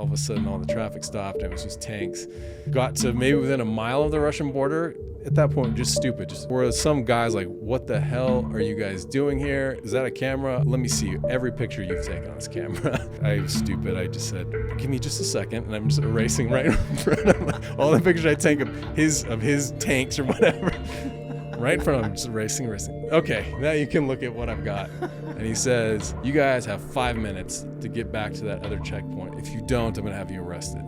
all of a sudden all the traffic stopped and it was just tanks. Got to maybe within a mile of the Russian border. At that point, just stupid. Just where some guys like, what the hell are you guys doing here? Is that a camera? Let me see every picture you've taken on this camera. I was stupid. I just said, give me just a second. And I'm just erasing right in front of all the pictures I take of his tanks or whatever. Right in front of him, just erasing. Okay, now you can look at what I've got. And he says, you guys have 5 minutes to get back to that other checkpoint. If you don't, I'm gonna have you arrested.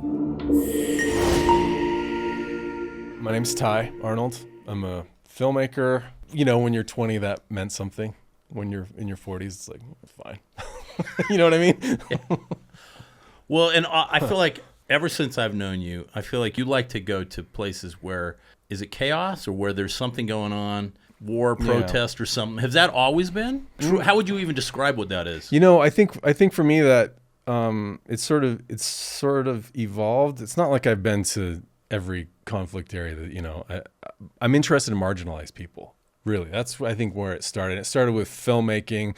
My name's Ty Arnold. I'm a filmmaker. You know, when you're 20, that meant something. When you're in your 40s, it's like, fine. You know what I mean? Yeah. Well, and I feel like ever since I've known you, I feel like you like to go to places where, is it chaos or where there's something going on, war, protest, or something? Has that always been true? How would you even describe what that is? You know, I think for me that it's sort of evolved. It's not like I've been to every conflict area that, you know, I'm interested in marginalized people. Really, that's I think where it started. It started with filmmaking,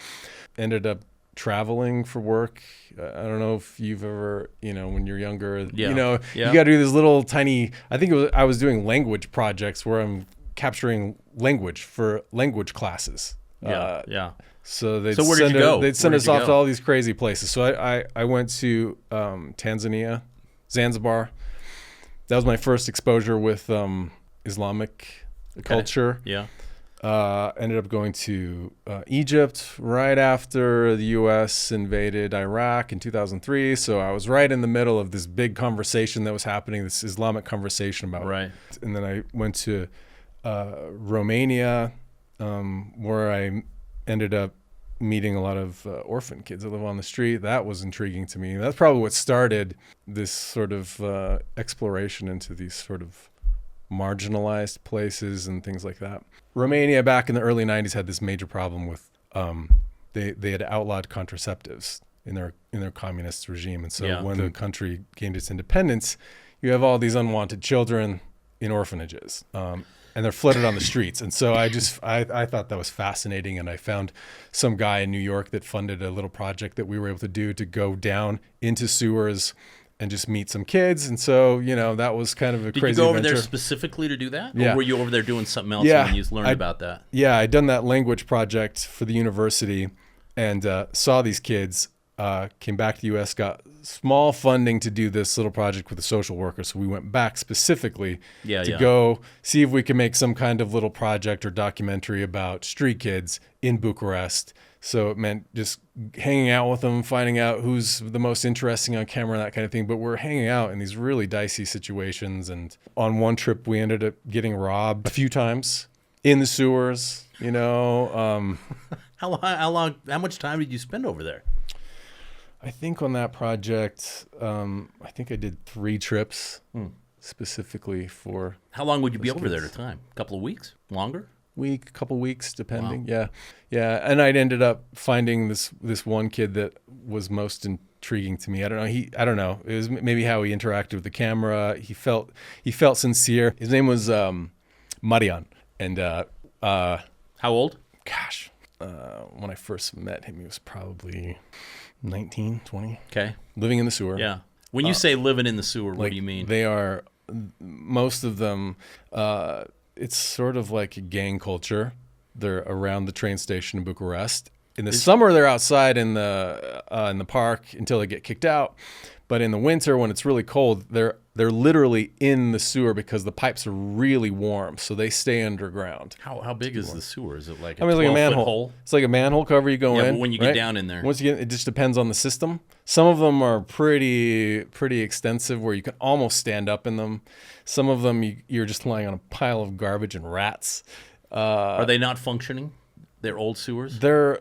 ended up traveling for work. I don't know if you've ever, you know, when you're younger, you know, you got to do this little tiny, I was doing language projects where I'm capturing language for language classes. So they'd where did you go? They'd send us off to all these crazy places. So I went to Tanzania, Zanzibar. That was my first exposure with Islamic culture. Yeah. Ended up going to Egypt right after the U.S. invaded Iraq in 2003. So I was right in the middle of this big conversation that was happening, this Islamic conversation about. Right. And then I went to Romania, where I ended up meeting a lot of orphan kids that live on the street. That was intriguing to me. That's probably what started this sort of exploration into these sort of marginalized places and things like that. Romania back in the early 90s had this major problem with they had outlawed contraceptives in their communist regime. And so when the country gained its independence, you have all these unwanted children in orphanages. And they're flooded on the streets. And so I thought that was fascinating. And I found some guy in New York that funded a little project that we were able to do to go down into sewers and just meet some kids. And so, you know, that was kind of a crazy adventure. Did you go over there specifically to do that? Yeah. Or were you over there doing something else when you learned about that? Yeah, I'd done that language project for the university and saw these kids, came back to the U.S., got small funding to do this little project with a social worker. So we went back specifically to go see if we could make some kind of little project or documentary about street kids in Bucharest. So it meant just hanging out with them, finding out who's the most interesting on camera, that kind of thing. But we're hanging out in these really dicey situations. And on one trip, we ended up getting robbed a few times in the sewers, you know. How much time did you spend over there? I think on that project, I think I did 3 trips specifically for. How long would you be over there at a time? A couple of weeks? Longer? Couple weeks, depending. Wow. Yeah. And I'd ended up finding this one kid that was most intriguing to me. I don't know. It was maybe how he interacted with the camera. He felt sincere. His name was Marian. And how old? Gosh, when I first met him, he was probably 19, 20. Okay. Living in the sewer. Yeah. When you say living in the sewer, what do you mean? They are, most of them, it's sort of like a gang culture. They're around the train station in Bucharest. In the summer, they're outside in the park until they get kicked out. But in the winter, when it's really cold, they're literally in the sewer because the pipes are really warm, so they stay underground. How big is the sewer? Is it like a like a 12-foot hole? It's like a manhole cover you go in. But when you get down in there, it just depends on the system. Some of them are pretty extensive, where you can almost stand up in them. Some of them you're just lying on a pile of garbage and rats. Are they not functioning? They're old sewers. They're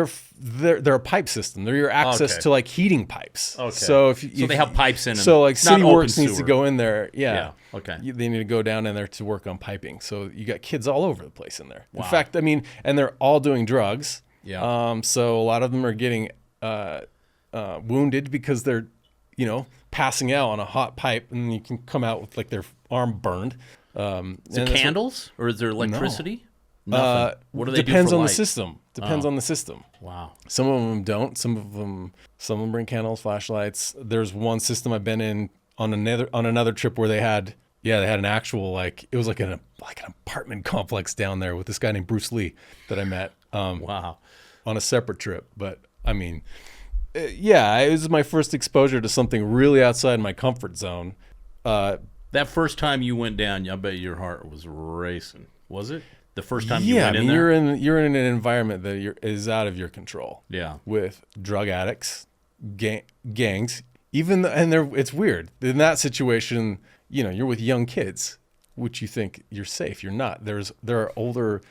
a pipe system. They're your access to like heating pipes. Okay. So they have pipes in them. So like City Works needs to go in there. Yeah. Okay. They need to go down in there to work on piping. So you got kids all over the place in there. Wow. In fact, I mean, and they're all doing drugs. Yeah. So a lot of them are getting wounded because they're, you know, passing out on a hot pipe, and you can come out with like their arm burned. Is it candles or is there electricity? Nothing. What do they Depends do for on light? the system. Depends on the system. Wow. Some of them don't. Some of them bring candles, flashlights. There's one system I've been in on another trip where they had an actual, like, it was like an apartment complex down there with this guy named Bruce Lee that I met. Wow. On a separate trip. But I mean, it was my first exposure to something really outside my comfort zone. That first time you went down, I bet your heart was racing. Was it? The first time you went in there? You're in an environment that is out of your control. Yeah. With drug addicts, gangs, it's weird. In that situation, you're with young kids, which you think you're safe. You're not. There are older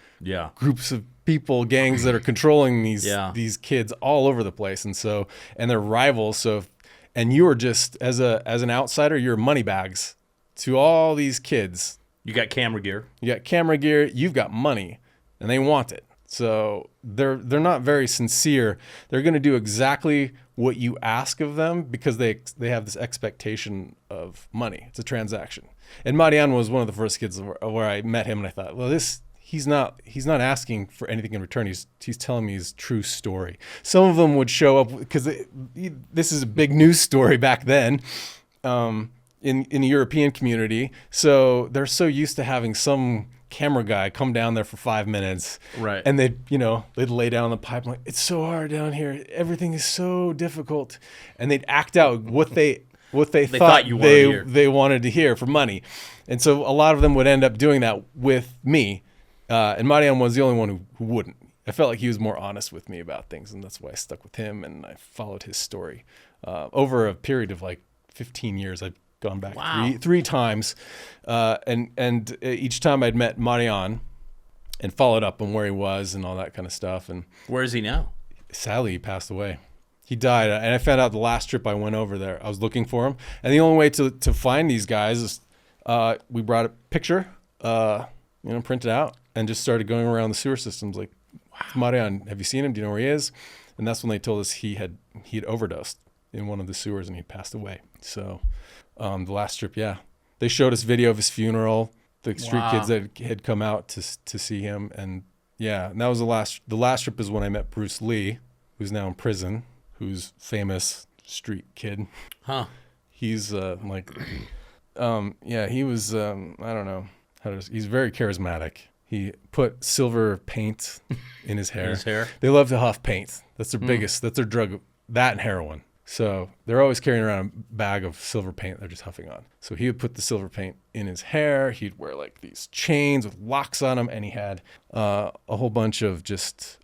groups of people, gangs that are controlling these kids all over the place, and they're rivals. So, and you're just as an outsider, you're money bags to all these kids. You got camera gear. You've got money, and they want it. So they're not very sincere. They're going to do exactly what you ask of them because they have this expectation of money. It's a transaction. And Marian was one of the first kids where I met him, and I thought, well, he's not asking for anything in return. He's telling me his true story. Some of them would show up because this is a big news story back then. In the European community, so they're so used to having some camera guy come down there for 5 minutes, right? And they'd lay down the pipe like, it's so hard down here, everything is so difficult, and they'd act out what they thought they wanted to hear for money, and so a lot of them would end up doing that with me, and Marian was the only one who wouldn't. I felt like he was more honest with me about things, and that's why I stuck with him, and I followed his story over a period of like 15 years. I've gone back three times, and each time I'd met Marian and followed up on where he was and all that kind of stuff. And where is he now? Sadly, he passed away. He died, and I found out the last trip I went over there. I was looking for him, and the only way to find these guys is we brought a picture, printed out, and just started going around the sewer systems like, Marian, have you seen him? Do you know where he is? And that's when they told us he had overdosed in one of the sewers and he passed away. So the last trip, they showed us video of his funeral, the street kids that had come out to see him, and and that was the last trip is when I met Bruce Lee, who's now in prison, who's famous street kid. Huh. He's he was I don't know he's very charismatic. He put silver paint in his hair. They love to huff paint. That's their biggest. That's their drug. That and heroin. So they're always carrying around a bag of silver paint they're just huffing on. So he would put the silver paint in his hair. He'd wear like these chains with locks on them, and he had a whole bunch of just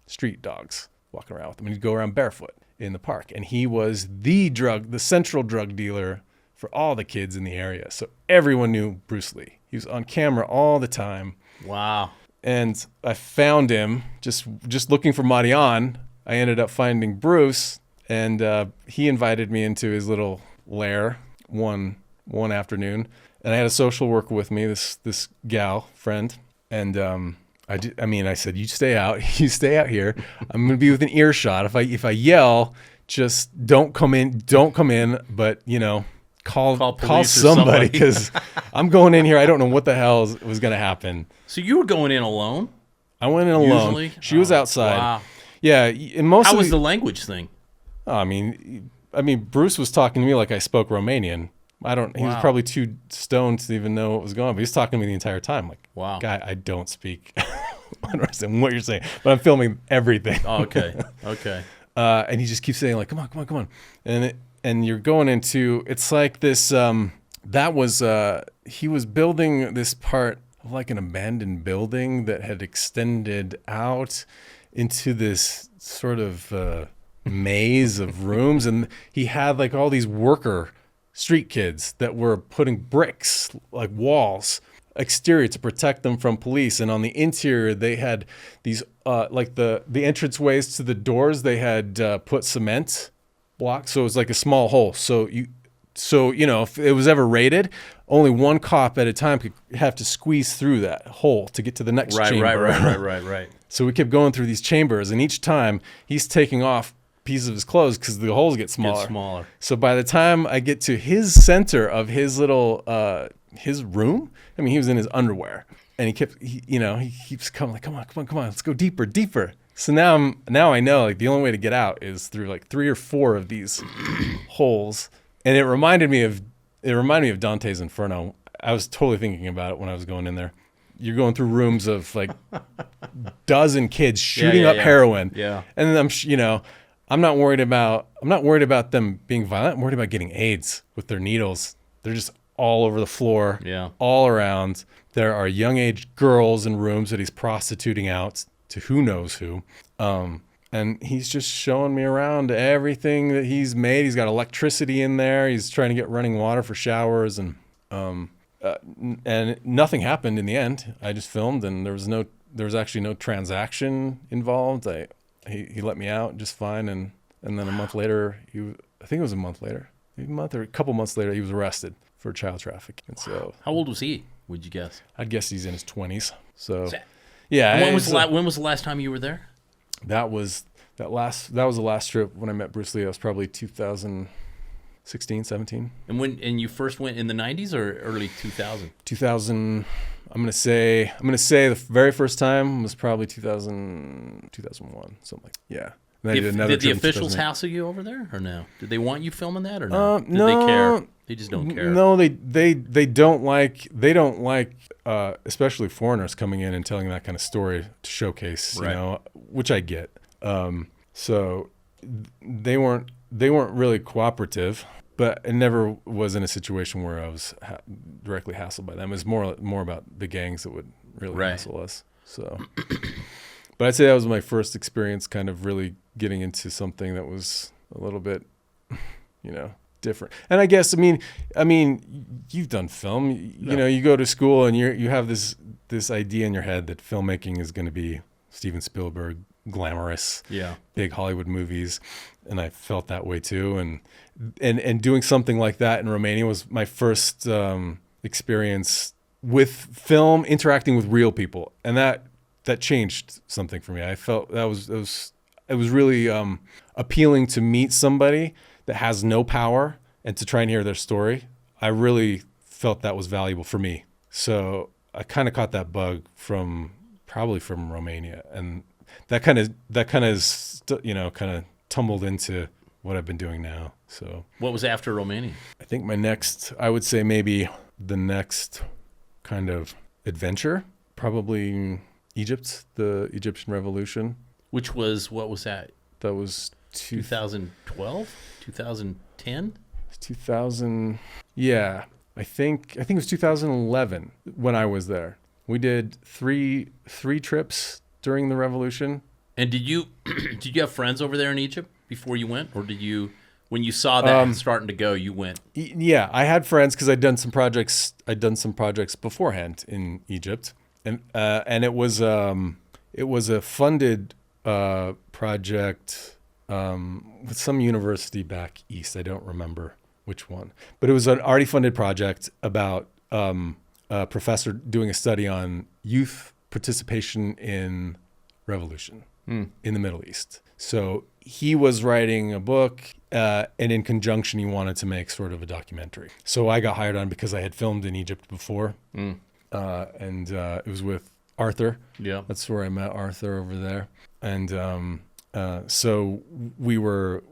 street dogs walking around with him. And he'd go around barefoot in the park. And he was the central drug dealer for all the kids in the area. So everyone knew Bruce Lee. He was on camera all the time. Wow. And I found him just looking for Marian. I ended up finding Bruce, and he invited me into his little lair one afternoon. And I had a social worker with me, this gal friend, and I said, you stay out here. I'm gonna be within earshot. If I yell, just don't come in, but call somebody, because I'm going in here. I don't know what the hell was going to happen. So you were going in alone? I went in alone. Usually? She was outside. Wow. Yeah. And most How was the language thing? I mean, Bruce was talking to me like I spoke Romanian. He was probably too stoned to even know what was going on, but he was talking to me the entire time. Like, wow, guy, I don't speak. I don't understand what you're saying, but I'm filming everything. Oh, okay. And he just keeps saying like, come on. And you're going into, it's like this, he was building this part of like an abandoned building that had extended out into this sort of maze of rooms. And he had like all these worker street kids that were putting bricks, like walls, exterior to protect them from police. And on the interior, they had these, like the entranceways to the doors, they had put cement block, so it was like a small hole. So if it was ever raided, only one cop at a time could have to squeeze through that hole to get to the next chamber. Right. So we kept going through these chambers, and each time he's taking off pieces of his clothes because the holes get smaller. So by the time I get to his center of his little his room, he was in his underwear, And he keeps coming like, come on, let's go deeper. So now I know like the only way to get out is through like 3 or 4 of these holes. And it reminded me of Dante's Inferno. I was totally thinking about it when I was going in there. You're going through rooms of like dozen kids shooting up heroin. Yeah. And then I'm not worried about them being violent. I'm worried about getting AIDS with their needles. They're just all over the floor, all around. There are young age girls in rooms that he's prostituting out to who knows who. And he's just showing me around everything that he's made. He's got electricity in there. He's trying to get running water for showers, and nothing happened in the end. I just filmed, and there was actually no transaction involved. He let me out just fine, and then a month later, I think it was a month later, a couple months later, he was arrested for child trafficking. And so, how old was he? Would you guess? I'd guess he's in his 20s. So, yeah. When was the last time you were there? That was the last trip when I met Bruce Lee. It was probably 2016, 17. And you first went in the 90s or early 2000? 2000. I'm gonna say the very first time was probably 2000, 2001, something like that. Yeah. Did the officials hassle you over there or no? Did they want you filming that or no? Did no, they care? They just don't care. No, they don't like especially foreigners coming in and telling that kind of story to showcase, which I get. So they weren't really cooperative, but it never was in a situation where I was directly hassled by them. It was more about the gangs that would really hassle us. So, but I'd say that was my first experience, kind of really getting into something that was a little bit, different. And I guess, I mean, you've done film. You go to school and you have this idea in your head that filmmaking is going to be Steven Spielberg, glamorous, big Hollywood movies, and I felt that way too. And doing something like that in Romania was my first experience with film, interacting with real people, and that changed something for me. I felt it was really appealing to meet somebody that has no power and to try and hear their story. I really felt that was valuable for me. So I kind of caught that bug probably from Romania, and that kind of tumbled into what I've been doing now. So what was after Romania? I think I would say maybe the next kind of adventure, probably Egypt, the Egyptian Revolution. Which was, what was that? That was 2012, 2010, 2000. Yeah, I think it was 2011 when I was there. We did three trips during the revolution. And did you have friends over there in Egypt before you went, or did you, when you saw that starting to go, you went? Yeah, I had friends because I'd done some projects beforehand in Egypt, and it was a funded project with some university back east. I don't remember which one, but it was an already funded project about a professor doing a study on youth participation in revolution in the Middle East. So he was writing a book, and in conjunction, he wanted to make sort of a documentary. So I got hired on because I had filmed in Egypt before, and it was with Arthur. Yeah, that's where I met Arthur over there, and so we were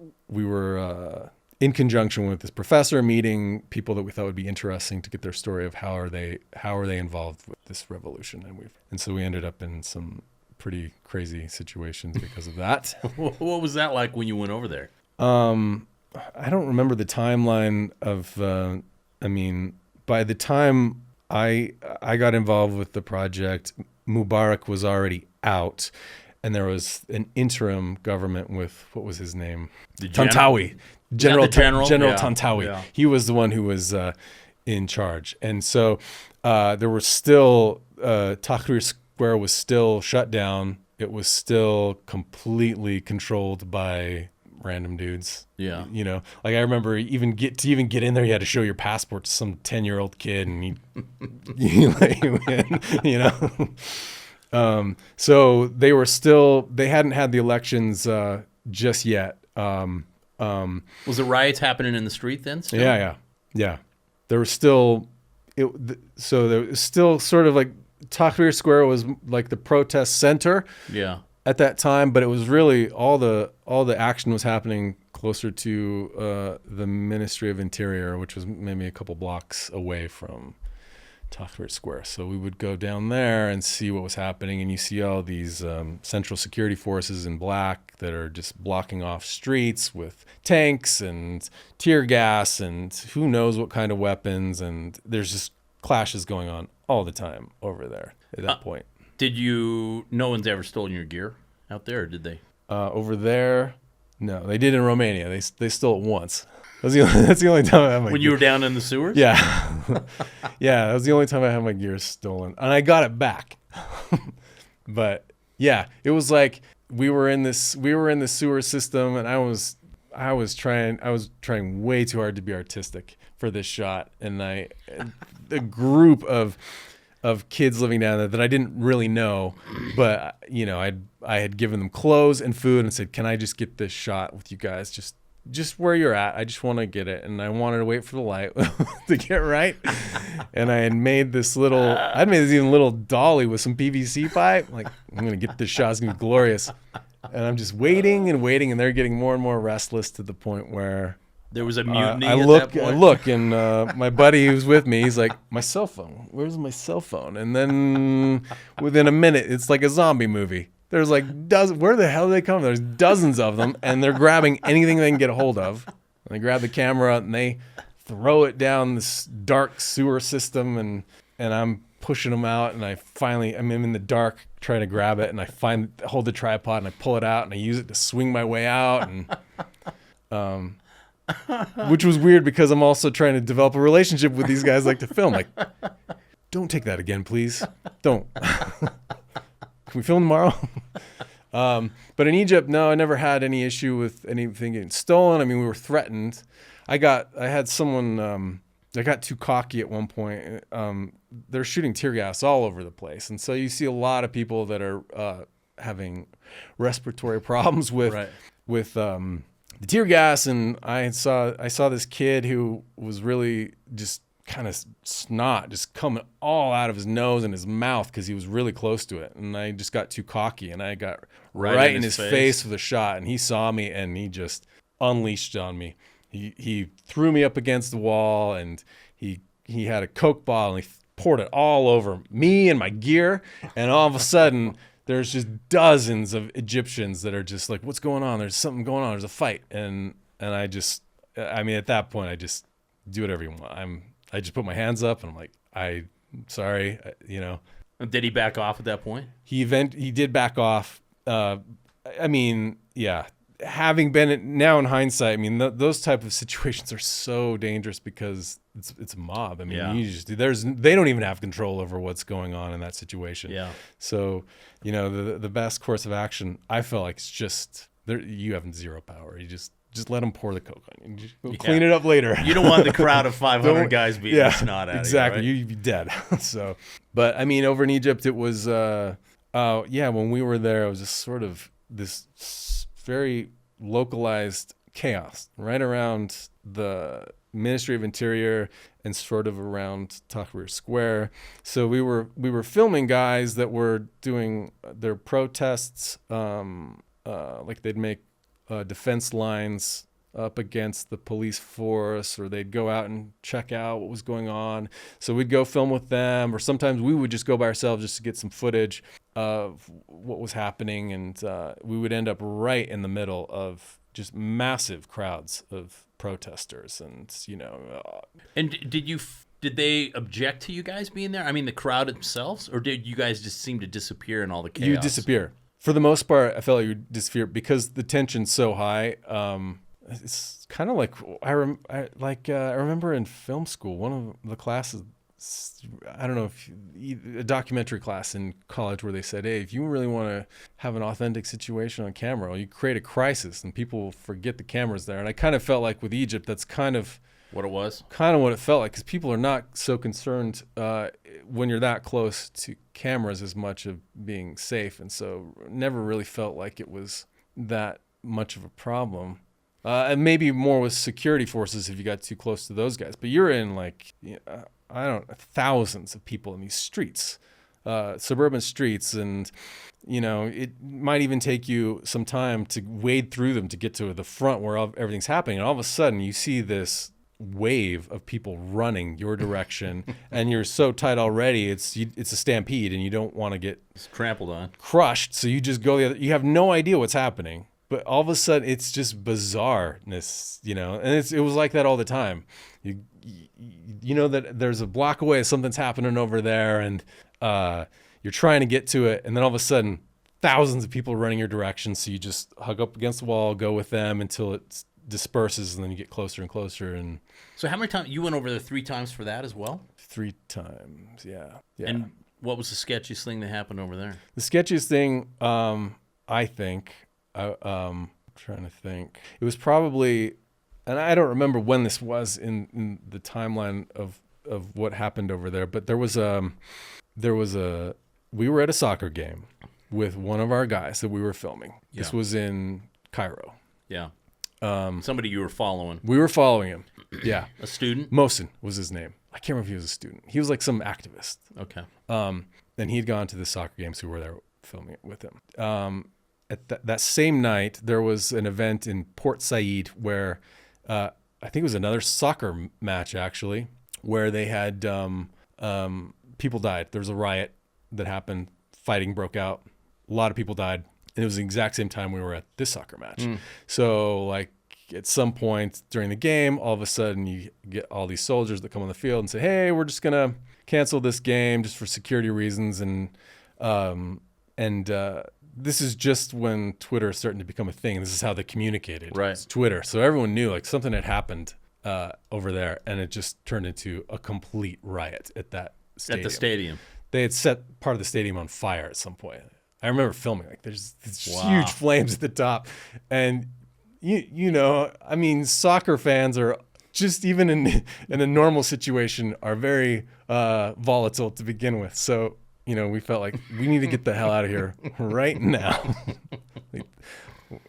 in conjunction with this professor, meeting people that we thought would be interesting to get their story of how are they involved with this revolution, and so we ended up in some pretty crazy situations because of that. What was that like when you went over there? I don't remember the timeline of. By the time I got involved with the project, Mubarak was already out, and there was an interim government with, what was his name? Tantawi. General Tantawi. Yeah. He was the one who was in charge. And so there were still, Tahrir Square was still shut down. It was still completely controlled by random dudes. Yeah. Like I remember even get in there, you had to show your passport to some 10-year-old kid, and you let you in, so they hadn't had the elections just yet. Was the riots happening in the street then still? Yeah. There was still, so there was still sort of like Tahrir Square was like the protest center Yeah. at that time, but it was really all the action was happening closer to the Ministry of Interior, which was maybe a couple blocks away from Tahrir Square. So we would go down there and see what was happening, and you see all these central security forces in black that are just blocking off streets with tanks and tear gas and who knows what kind of weapons, and there's just clashes going on all the time over there at that point. No one's ever stolen your gear out there, or did they? Over there, no, they did in Romania. They stole it once. That's the only time I had my When you were down in the sewers? Yeah. Yeah, that was the only time I had my gear stolen. And I got it back. But yeah, it was like we were in the sewer system, and I was trying way too hard to be artistic for this shot. And a group of kids living down there that I didn't really know, but I had given them clothes and food and said, "Can I just get this shot with you guys? Just where you're at. I just want to get it." And I wanted to wait for the light to get right. And I had made this even little dolly with some PVC pipe. Like, I'm going to get this shot. It's going to be glorious. And I'm just waiting and waiting, and they're getting more and more restless to the point where there was a mutiny I look, and my buddy who's with me, he's like, "My cell phone. Where's my cell phone?" And then within a minute, it's like a zombie movie. There's like where the hell do they come from? There's dozens of them, and they're grabbing anything they can get a hold of. And they grab the camera and they throw it down this dark sewer system, and I'm pushing them out, and I'm in the dark trying to grab it, and I hold the tripod and I pull it out and I use it to swing my way out, and which was weird because I'm also trying to develop a relationship with these guys like to film. Like, don't take that again, please. Don't. Can we film tomorrow? But in Egypt, no, I never had any issue with anything getting stolen. I mean, we were threatened. I got too cocky at one point. They're shooting tear gas all over the place. And so you see a lot of people that are having respiratory problems with the tear gas. And I saw this kid who was really just kind of snot just coming all out of his nose and his mouth because he was really close to it, and I just got too cocky and I got right in his face with a shot, and he saw me and he just unleashed on me. He threw me up against the wall, and he had a Coke bottle and he poured it all over me and my gear, and all of a sudden there's just dozens of Egyptians that are just like, "What's going on? There's something going on. There's a fight." And at that point I just do whatever you want. I just put my hands up and I'm like, "I'm sorry," Did he back off at that point? He did back off. Yeah. Having been now in hindsight, those type of situations are so dangerous because it's a mob. They don't even have control over what's going on in that situation. Yeah. So, the best course of action, I feel like, it's just you have zero power. You just let them pour the Coke on you. We'll clean it up later. You don't want the crowd of 500 guys beating the snot out exactly. of you, right? You'd be dead. So, but over in Egypt, it was, when we were there, it was just sort of this very localized chaos right around the Ministry of Interior and sort of around Tahrir Square. So we were filming guys that were doing their protests, like they'd make defense lines up against the police force, or they'd go out and check out what was going on. So we'd go film with them, or sometimes we would just go by ourselves just to get some footage of what was happening. And we would end up right in the middle of just massive crowds of protesters. And, And did they object to you guys being there? I mean, the crowd themselves, or did you guys just seem to disappear in all the chaos? You disappear. For the most part, I felt like you disappear because the tension's so high. It's kind of like I remember in film school, one of the classes, I don't know if a documentary class in college, where they said, "Hey, if you really want to have an authentic situation on camera, you create a crisis and people will forget the camera's there." And I kind of felt like with Egypt, that's kind of what it was. Kind of what it felt like, because people are not so concerned when you're that close to cameras as much of being safe, and so never really felt like it was that much of a problem. And maybe more with security forces if you got too close to those guys. But you're in thousands of people in these streets suburban streets, and it might even take you some time to wade through them to get to the front where everything's happening. And all of a sudden you see this wave of people running your direction and you're so tight already, it's a stampede and you don't want to get trampled on, crushed, so you just go the other. You have no idea what's happening, but all of a sudden it's just bizarreness, and it was like that all the time. You know that there's a block away, something's happening over there, and you're trying to get to it, and then all of a sudden thousands of people running your direction, so you just hug up against the wall, go with them until it disperses, and then you get closer and closer. And so how many times you went over there? 3 times for that as well? 3 times, yeah. And what was the sketchiest thing that happened over there? The sketchiest thing, I think, I'm trying to think, it was probably, and I don't remember when this was in the timeline of what happened over there, but we were at a soccer game with one of our guys that we were filming. Yeah. This was in Cairo. Yeah. Somebody you were following. We were following him. Yeah. A student? Mohsen was his name. I can't remember if he was a student. He was like some activist. Okay. And he'd gone to the soccer game, so we were there filming it with him. At that same night, there was an event in Port Said where I think it was another soccer match, actually, where they had people died. There was a riot that happened. Fighting broke out. A lot of people died. And it was the exact same time we were at this soccer match. So like at some point during the game, all of a sudden you get all these soldiers that come on the field and say, hey, we're just going to cancel this game just for security reasons. And this is just when Twitter is starting to become a thing. This is how they communicated. Right. It's Twitter. So everyone knew like something had happened over there, and it just turned into a complete riot at that stadium. At the stadium. They had set part of the stadium on fire at some point. I remember filming, like there's huge flames at the top. And, I mean, soccer fans are just even in a normal situation are very volatile to begin with. So, we felt like we need to get the hell out of here right now.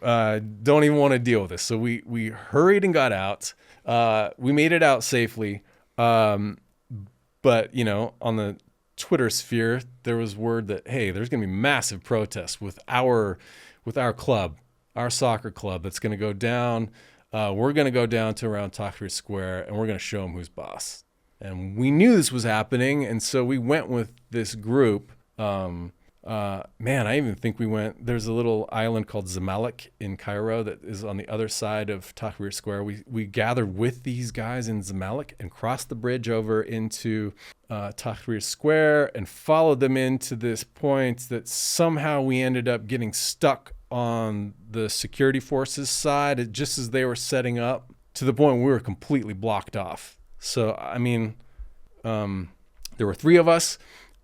Don't even want to deal with this. So we hurried and got out. We made it out safely. But, on the Twitter sphere, there was word that, hey, there's going to be massive protests with our club, our soccer club, that's going to go down. We're going to go down to around Tahrir Square, and we're going to show them who's boss. And we knew this was happening, and so we went with this group. I even think we went, there's a little island called Zamalek in Cairo that is on the other side of Tahrir Square. We gathered with these guys in Zamalek and crossed the bridge over into Tahrir Square and followed them into this point that somehow we ended up getting stuck on the security forces side just as they were setting up, to the point where we were completely blocked off. So, I mean, there were 3 of us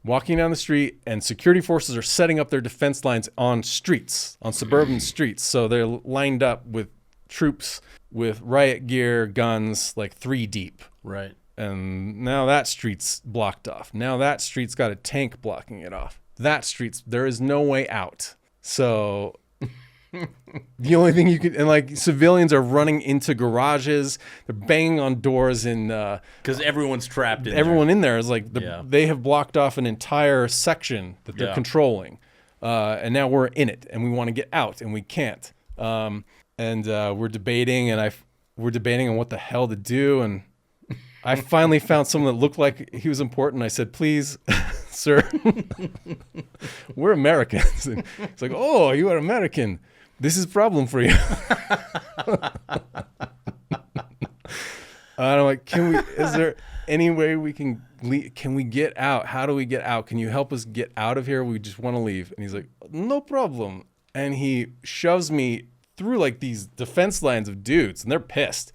walking down the street, and security forces are setting up their defense lines on streets, on suburban streets. So they're lined up with troops with riot gear, guns, like 3 deep. Right. And now that street's blocked off. Now that street's got a tank blocking it off. There is no way out. So the only thing you can, and like civilians are running into garages, they're banging on doors because everyone's trapped in everyone there. In there is like they have blocked off an entire section that they're controlling, and now we're in it and we want to get out and we can't, and we're debating on what the hell to do. And I finally found someone that looked like he was important. I said, please, sir, we're Americans. And it's like, oh, you are American. This is a problem for you. I'm like, is there any way we can leave? Can we get out? How do we get out? Can you help us get out of here? We just want to leave. And he's like, no problem. And he shoves me through like these defense lines of dudes, and they're pissed.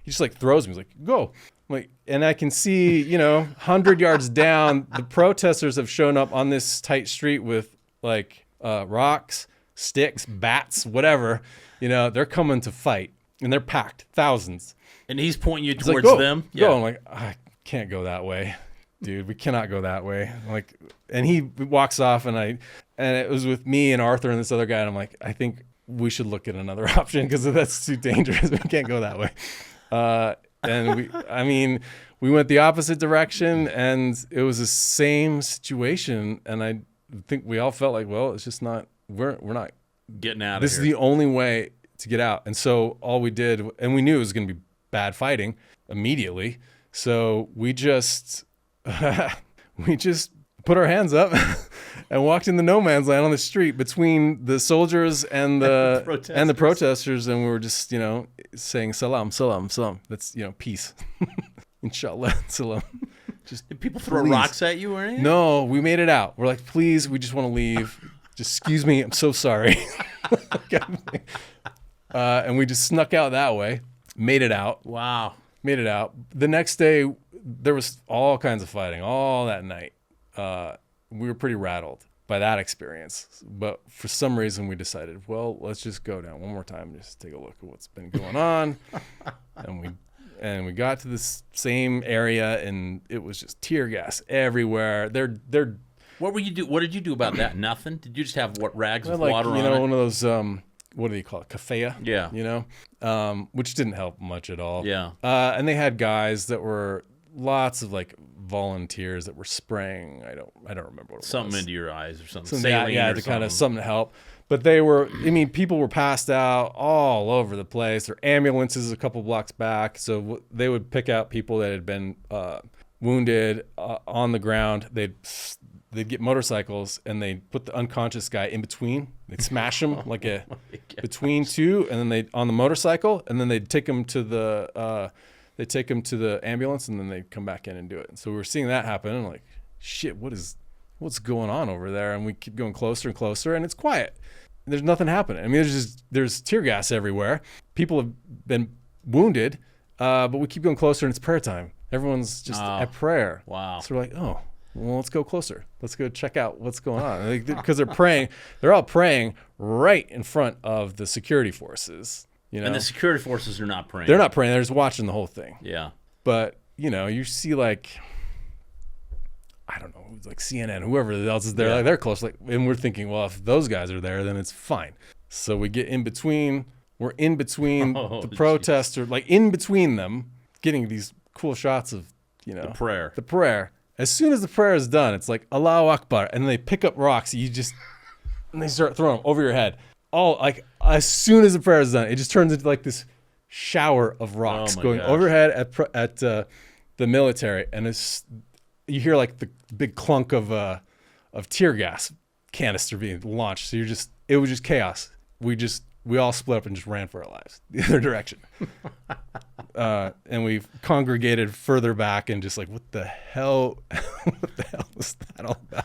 He just like throws me. He's like, go. I'm like, and I can see, 100 yards down, the protesters have shown up on this tight street with like rocks, sticks, bats, whatever. They're coming to fight, and they're packed, thousands. And he's pointing you towards like, go, them. Go. I'm like, I can't go that way, dude. We cannot go that way. I'm like, and he walks off, and it was with me and Arthur and this other guy. And I'm like, I think we should look at another option because that's too dangerous. We can't go that way. And we went the opposite direction, and it was the same situation. And I think we all felt like, well, it's just not, we're not getting out of this here. is the only way to get out. And so all we did, and we knew it was going to be bad fighting immediately. So we just put our hands up and walked in the no man's land on the street between the soldiers and the protesters. And we were just, saying salam, salam, salam. That's, peace. Inshallah, salam. Just Did people throw rocks at you or anything? No, we made it out. We're like, please, we just want to leave. Just excuse me, I'm so sorry. And we just snuck out that way. Made it out. Wow. Made it out. The next day, there was all kinds of fighting all that night. We were pretty rattled by that experience. But for some reason, we decided, well, let's just go down one more time, just take a look at what's been going on. And we got to this same area, and it was just tear gas everywhere. They're What did you do about that? Nothing? Did you just have rags with like, water on it? one of those what do you call it? Kafaya? Yeah. Which didn't help much at all. Yeah. And they had guys that were lots of like volunteers that were spraying. I don't remember what it Something was. into your eyes or something. Yeah, Saline or to kind of something. something to help. But they were, people were passed out all over the place. There were ambulances a couple blocks back. So they would pick out people that had been wounded on the ground. They'd get motorcycles and they'd put the unconscious guy in between. They'd smash him between two, and then they on the motorcycle, and then they'd take him to the ambulance, and then they'd come back in and do it. And so we were seeing that happen, and like, shit, what's going on over there? And we keep going closer and closer, and it's quiet. There's nothing happening. I mean, there's tear gas everywhere. People have been wounded, but we keep going closer, and it's prayer time. Everyone's just at prayer. Wow. So we're like, oh, well, let's go closer. Let's go check out what's going on. Because they're praying. They're all praying right in front of the security forces. And the security forces are not praying. They're not praying. They're just watching the whole thing. Yeah. But, you see like, I don't know, like CNN, whoever else is there, like they're close. Like, and we're thinking, well, if those guys are there, then it's fine. So we get in between. We're in between the protester, like in between them, getting these cool shots of, the prayer. The prayer. As soon as the prayer is done, it's like Allahu Akbar, and then they pick up rocks. And they start throwing them over your head. All like as soon as the prayer is done, it just turns into like this shower of rocks going over your head at the military, and you hear like the big clunk of tear gas canister being launched. So it was just chaos. We all split up and just ran for our lives the other direction. And we congregated further back and just like, what the hell was that all about?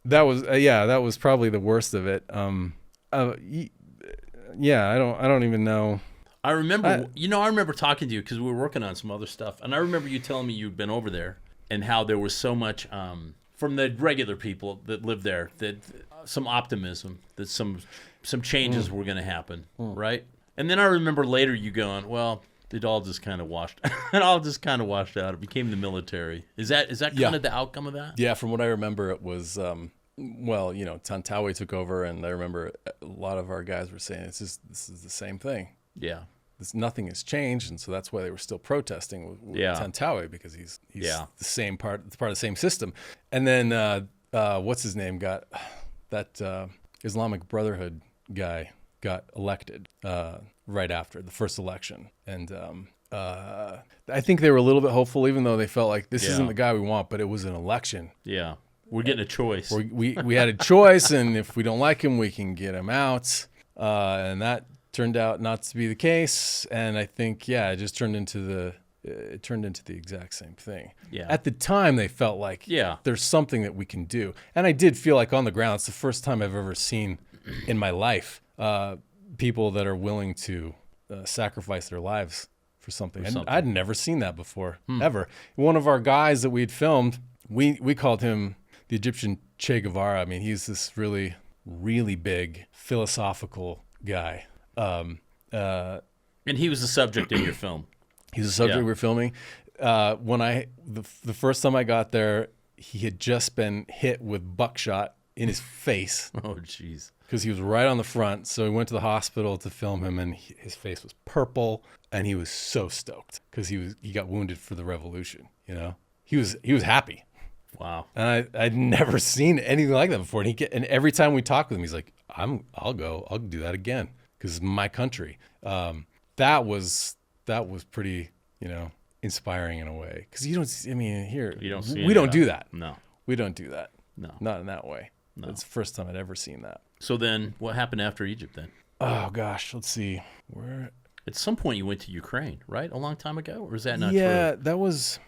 That was probably the worst of it. I don't even know. I remember talking to you because we were working on some other stuff, and I remember you telling me you'd been over there and how there was so much from the regular people that lived there, that some optimism, that some changes were going to happen, right? And then I remember later you going, well, it all just kind of washed out. It became the military. Is that kind of the outcome of that? Yeah, from what I remember, it was Tantawi took over, and I remember a lot of our guys were saying this is the same thing. Yeah. Nothing has changed, and so that's why they were still protesting with Tantawi, because he's the same part. It's part of the same system. And then what's his name got that Islamic Brotherhood guy got elected right after the first election, and I think they were a little bit hopeful, even though they felt like this isn't the guy we want, but it was an election. Yeah, we're getting a choice. We had a choice, and if we don't like him, we can get him out, and that turned out not to be the case. And I think it just turned into the exact same thing. Yeah. At the time, they felt like there's something that we can do, and I did feel like on the ground, it's the first time I've ever seen in my life people that are willing to sacrifice their lives for something. I'd never seen that before, ever. One of our guys that we'd filmed, we called him the Egyptian Che Guevara. I mean, he's this really, really big philosophical guy. And he was the subject in your film. He's the subject we were filming. When the first time I got there, he had just been hit with buckshot in his face. Oh, jeez. because he was right on the front. So we went to the hospital to film him, and his face was purple, and he was so stoked because he got wounded for the revolution. You know, he was happy. Wow. And I'd never seen anything like that before. And every time we talk with him, he's like, I'll do that again because it's my country. That was pretty, inspiring in a way. Because we don't do that. No. We don't do that. No. Not in that way. No. That's the first time I'd ever seen that. So then what happened after Egypt then? Oh gosh, let's see. At some point you went to Ukraine, right? A long time ago? Or is that not true? Yeah, that was,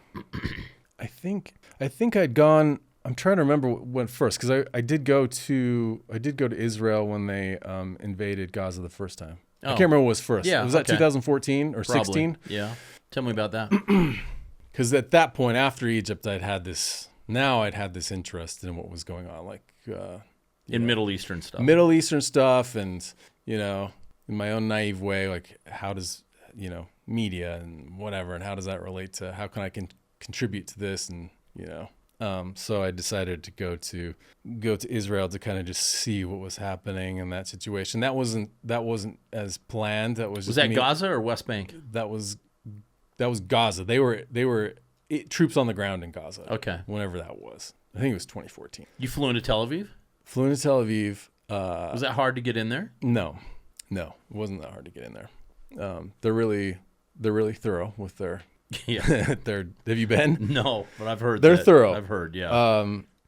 I think I'd gone, I'm trying to remember what went first, because I did go to Israel when they invaded Gaza the first time. I can't remember what was first. Yeah, was that 2014 or 16? Yeah. Tell me about that. Because at that point, after Egypt, I'd had this interest in what was going on, like Middle Eastern stuff. Middle Eastern stuff, and in my own naive way, like how does media and whatever, and how does that relate to how can I contribute to this, and so I decided to go to Israel to kind of just see what was happening in that situation. That wasn't as planned. That was that Gaza or West Bank? That was Gaza. They were troops on the ground in Gaza. Okay. Whenever that was, I think it was 2014. You flew into Tel Aviv? Flew into Tel Aviv. Was that hard to get in there? No, it wasn't that hard to get in there. They're really thorough with their. Yeah. Have you been? No, but I've heard they're thorough. I've heard, yeah.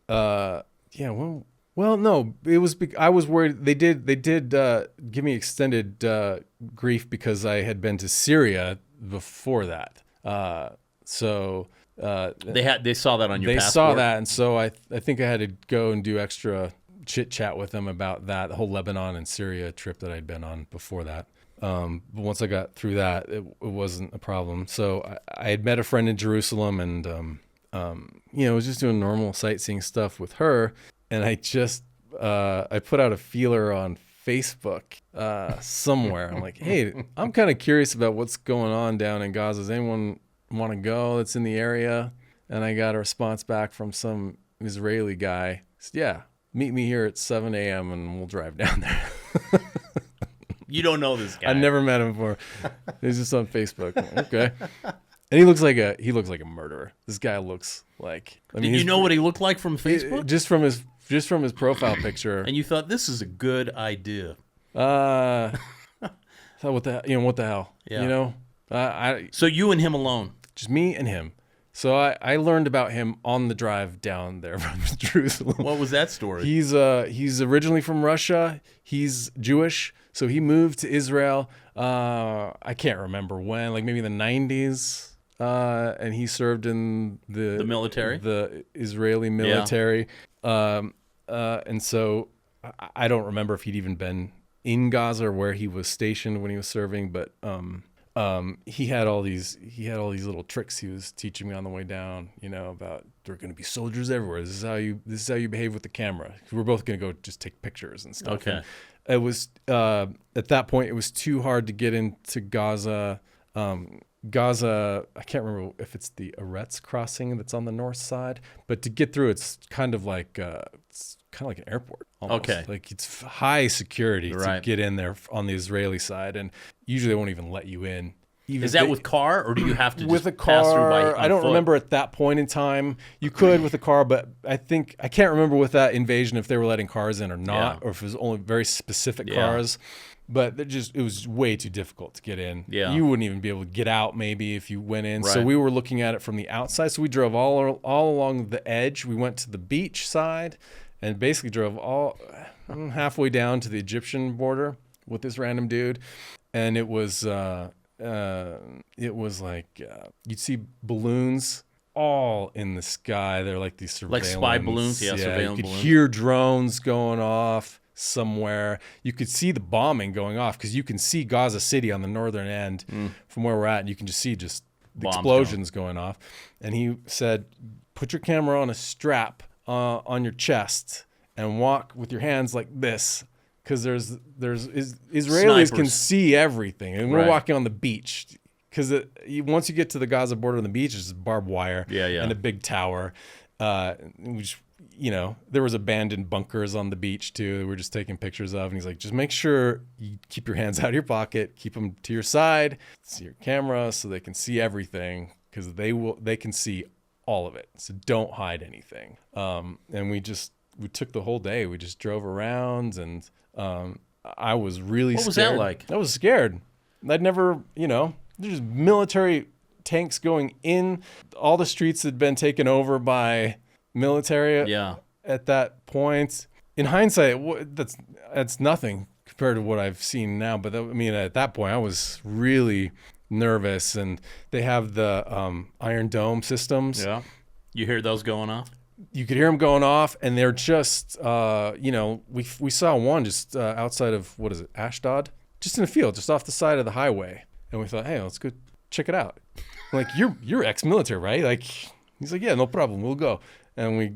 Yeah. Well, no. It was. I was worried. They did give me extended grief because I had been to Syria before that. So they saw that on your passport. They saw that, and so I think I had to go and do extra chit chat with them about that, the whole Lebanon and Syria trip that I'd been on before that. But once I got through that, it wasn't a problem. So I had met a friend in Jerusalem, and was just doing normal sightseeing stuff with her. And I just I put out a feeler on Facebook somewhere. I'm like, hey, I'm kind of curious about what's going on down in Gaza. Does anyone want to go that's in the area? And I got a response back from some Israeli guy. He said, yeah, meet me here at 7 a.m. and we'll drive down there. You don't know this guy. I've never met him before. He's just on Facebook. Okay. And he looks like a murderer. This guy looks like. Did you know what he looked like from Facebook? Just from his profile picture. And you thought this is a good idea. So what the hell? Yeah. So you and him alone. Just me and him. So I learned about him on the drive down there from Jerusalem. What was that story? He's originally from Russia. He's Jewish. So he moved to Israel. I can't remember when, like maybe the 90s. And he served in the military, the Israeli military. Yeah. And so I don't remember if he'd even been in Gaza or where he was stationed when he was serving, but he had all these little tricks he was teaching me on the way down, about there are going to be soldiers everywhere. This is how you behave with the camera. We're both going to go just take pictures and stuff. Okay. And it was at that point it was too hard to get into Gaza. Gaza, I can't remember if it's the Eretz crossing that's on the north side, but to get through, it's kind of like an airport. Almost. Okay, like it's high security right. to get in there on the Israeli side, and usually they won't even let you in. Is that with car, or do you have to with just a car? Pass through by I don't foot? remember at that point in time. You could with a car, but I can't remember with that invasion if they were letting cars in or not, or if it was only very specific cars. But it was way too difficult to get in. Yeah. You wouldn't even be able to get out maybe if you went in. Right. So we were looking at it from the outside. So we drove all along the edge. We went to the beach side and basically drove all halfway down to the Egyptian border with this random dude. And it was like you'd see balloons all in the sky. They're like these surveillance. Like spy balloons? Yeah, surveillance you could balloons. hear drones going off somewhere. You could see the bombing going off because you can see Gaza City on the northern end from where we're at, and you can just see the explosions going off. And he said, put your camera on a strap on your chest and walk with your hands like this, because there's Israelis can see everything, and we're walking on the beach. Because once you get to the Gaza border on the beach, it's barbed wire and a big tower. there was abandoned bunkers on the beach too that we were just taking pictures of. And he's like, just make sure you keep your hands out of your pocket, keep them to your side, see your camera so they can see everything, because they can see all of it. So don't hide anything. And we took the whole day. We just drove around, and I was really scared. What was that like? I was scared. I'd never, there's military tanks going in. All the streets had been taken over by military at that point. In hindsight, that's nothing compared to what I've seen now. But at that point, I was really nervous. And they have the Iron Dome systems. Yeah. You hear those going off? You could hear them going off, and they're just, we saw one just outside of, what is it, Ashdod? Just in a field, just off the side of the highway. And we thought, hey, let's go check it out. I'm like, you're ex-military, right? Like, he's like, yeah, no problem, we'll go. And we,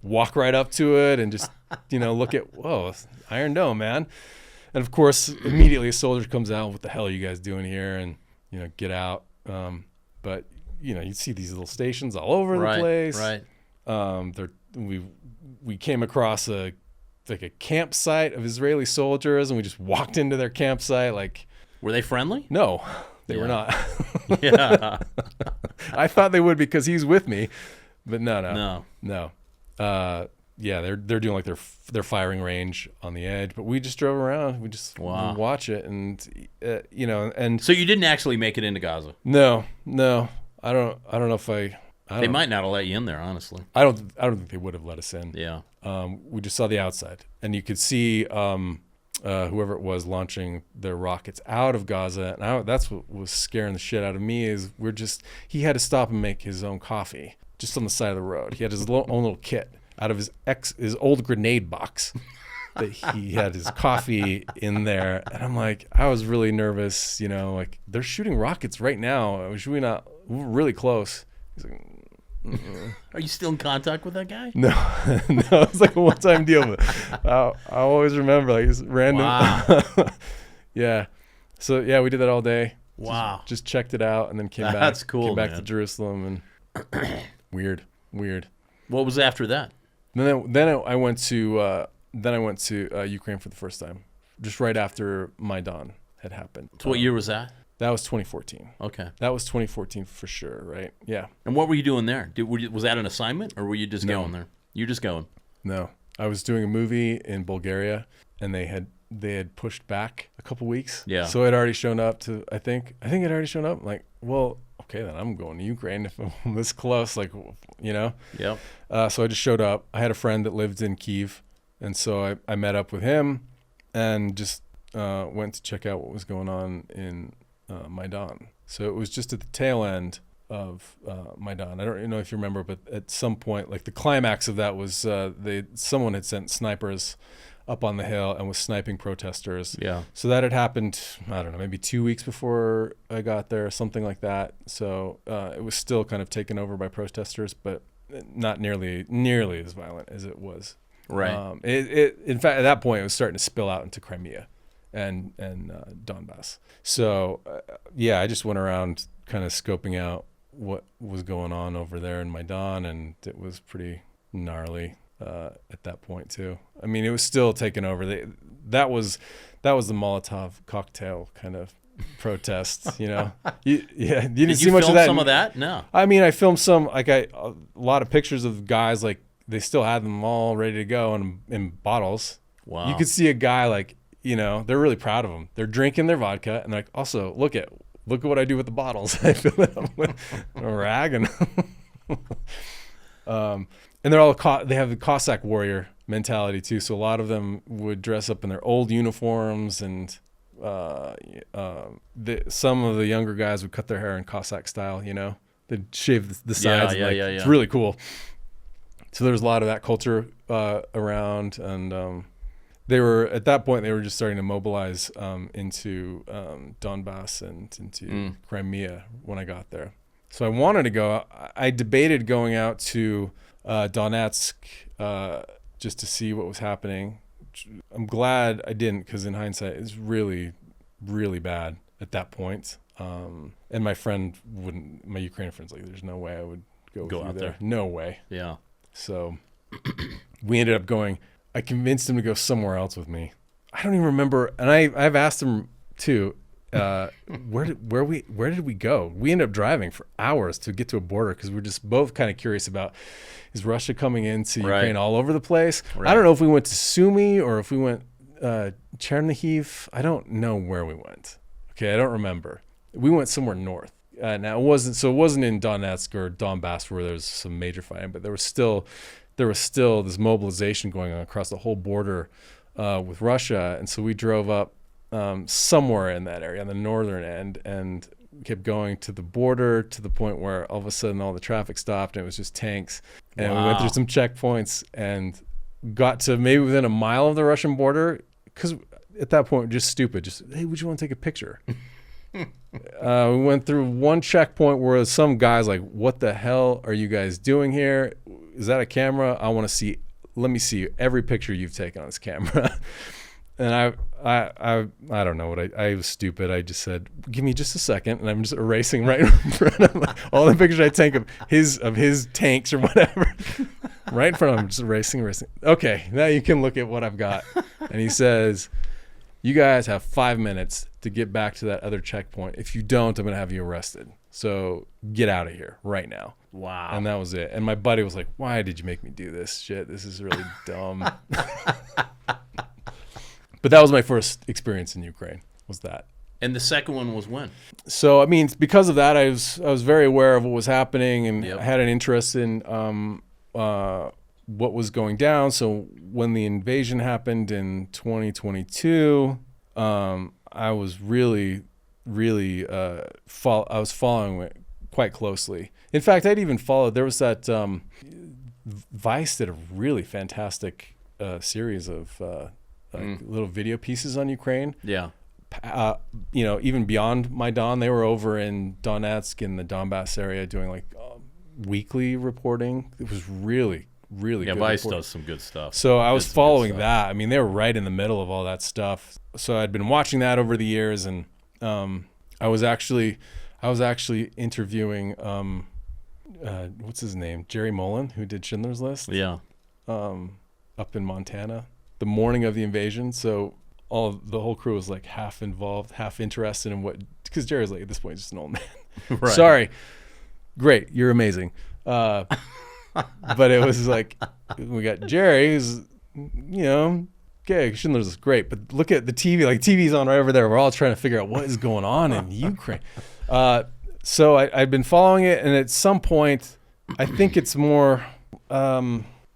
walk right up to it and just, look at, whoa, Iron Dome, man. And of course, immediately a soldier comes out, what the hell are you guys doing here? And, get out. But, you see these little stations all over the place. Right. We came across a campsite of Israeli soldiers, and we just walked into their campsite. Like, were they friendly? No, they were not. Yeah. I thought they would because he's with me, but no. They're doing like their firing range on the edge, but we just drove around. We just watch it, and and so you didn't actually make it into Gaza? No. I don't know if they might not have let you in there, honestly. I don't think they would have let us in. Yeah. We just saw the outside, and you could see whoever it was launching their rockets out of Gaza. And that's what was scaring the shit out of me. Is he had to stop and make his own coffee just on the side of the road. He had his own little kit out of his old grenade box. That he had his coffee in there, and I'm like, I was really nervous. Like, they're shooting rockets right now. Should we not? We're really close. He's like, are you still in contact with that guy? No, it's like a one-time deal. But I always remember, like, it's random. Wow. Yeah. So yeah, we did that all day. Wow. Just checked it out, and then came back. That's cool. Came back man. to Jerusalem, and weird. What was after that? Then I went to Ukraine for the first time, just right after Maidan had happened. So what year was that? That was 2014. Okay. That was 2014 for sure, right? Yeah. And what were you doing there? Was that an assignment, or were you just going there? You were just going? No. I was doing a movie in Bulgaria, and they had pushed back a couple weeks. Yeah. So it had already shown up to, I think it had already shown up. I'm like, well, okay, then I'm going to Ukraine if I'm this close, like, Yep. So I just showed up. I had a friend that lived in Kyiv, and so I met up with him and just went to check out what was going on in Maidan. So it was just at the tail end of Maidan. I don't even know if you remember, but at some point, like, the climax of that was someone had sent snipers up on the hill and was sniping protesters. Yeah. So that had happened, I don't know, maybe 2 weeks before I got there, something like that. So it was still kind of taken over by protesters, but not nearly as violent as it was. Right. In fact, at that point, it was starting to spill out into Crimea and Donbass. So I just went around kind of scoping out what was going on over there in Maidan, and it was pretty gnarly at that point too. I mean, it was still taken over. That was the Molotov cocktail kind of protest. You didn't Did see you much film of that. some of that? No. I mean, I filmed some, a lot of pictures of guys, like, they still had them all ready to go in bottles. Wow. You could see a guy, like, they're really proud of them. They're drinking their vodka, and they're like, also, look at what I do with the bottles. I fill it up with a rag, and and they're all they have the Cossack warrior mentality too. So a lot of them would dress up in their old uniforms, and some of the younger guys would cut their hair in Cossack style. They'd shave the sides. Yeah. It's really cool. So there's a lot of that culture around, and they were, at that point, they were just starting to mobilize into Donbass and into Crimea when I got there. So I wanted to go. I debated going out to Donetsk just to see what was happening. I'm glad I didn't, because in hindsight, it's really, really bad at that point. And my Ukrainian friend's like, there's no way I would go out there. there. No way. Yeah. So we ended up going. I convinced him to go somewhere else with me. I don't even remember, and I've asked him too. Where did we go? We ended up driving for hours to get to a border because we're just both kind of curious about, is Russia coming into Ukraine all over the place? Right. I don't know if we went to Sumy or if we went Chernihiv. I don't know where we went. Okay, I don't remember. We went somewhere north. Now it wasn't in Donetsk or Donbass where there was some major fighting, but there was still this mobilization going on across the whole border with Russia, and so we drove up somewhere in that area on the northern end and kept going to the border to the point where all of a sudden all the traffic stopped and it was just tanks, and we went through some checkpoints and got to maybe within a mile of the Russian border, because at that point just stupid, just, hey, would you want to take a picture? We went through one checkpoint where some guy's like, what the hell are you guys doing here? Is that a camera? Let me see every picture you've taken on this camera. And I don't know what I was stupid. I just said, give me just a second. And I'm just erasing right in front of him all the pictures I take of his tanks or whatever. Right in front of him, just erasing. Okay, now you can look at what I've got. And he says, you guys have 5 minutes to get back to that other checkpoint. If you don't, I'm going to have you arrested. So get out of here right now. Wow. And that was it. And my buddy was like, why did you make me do this shit? This is really dumb. But that was my first experience in Ukraine, was that. And the second one was when? So, I mean, because of that, I was very aware of what was happening, and I had an interest in what was going down. So when the invasion happened in 2022, I was really I was following it quite closely. In fact, I'd even followed, there was that Vice did a really fantastic series of little video pieces on Ukraine. Yeah. Even beyond Maidan, they were over in Donetsk in the Donbass area doing like weekly reporting. It was really good. Yeah, Vice reporting. does some good stuff. So I was following that. I mean, they were right in the middle of all that stuff. So I'd been watching that over the years, and I was actually interviewing what's his name, Jerry Mullen, who did Schindler's List. Yeah. Up in Montana, the morning of the invasion. So the whole crew was like half involved, half interested in what, because Jerry's like at this point just an old man. Right. Sorry, great, you're amazing. But it was like, we got Jerry, who's, okay, Schindler's is great, but look at the TV, like TV's on right over there. We're all trying to figure out what is going on in Ukraine. So I'd been following it, and at some point, I think it's more,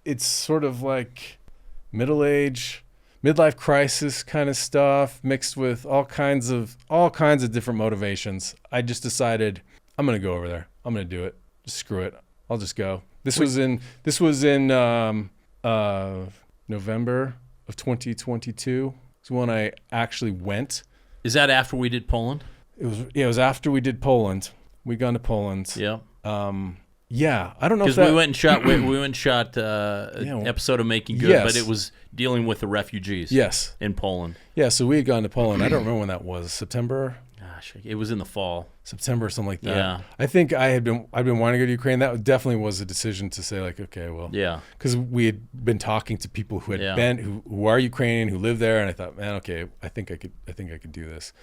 it's sort of like midlife crisis kind of stuff mixed with all kinds of different motivations. I just decided I'm going to go over there. I'm going to do it. Just screw it. I'll just go. This was in November of 2022. It's when I actually went. Is that after we did Poland? It was after we did Poland. We gone to Poland. Yeah. Yeah, I don't know if because we went and shot an episode of Making Good, but it was dealing with the refugees. Yes. In Poland. Yeah, so we had gone to Poland. I don't remember when that was. September. Gosh, it was in the fall. September, something like that. Yeah. I think I'd been wanting to go to Ukraine. That definitely was a decision to say like, okay, well, yeah, because we had been talking to people who had been who are Ukrainian, who live there, and I thought, man, okay, I think I could do this.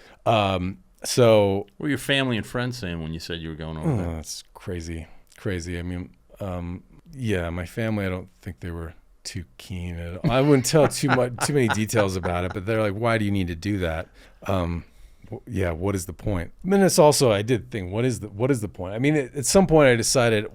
So what were your family and friends saying when you said you were going over there? That's crazy. I mean, my family, I don't think they were too keen at all. I wouldn't tell too many details about it, but they're like, why do you need to do that? What is the point? I mean, it's also, I did think, what is the point? I mean, at some point I decided,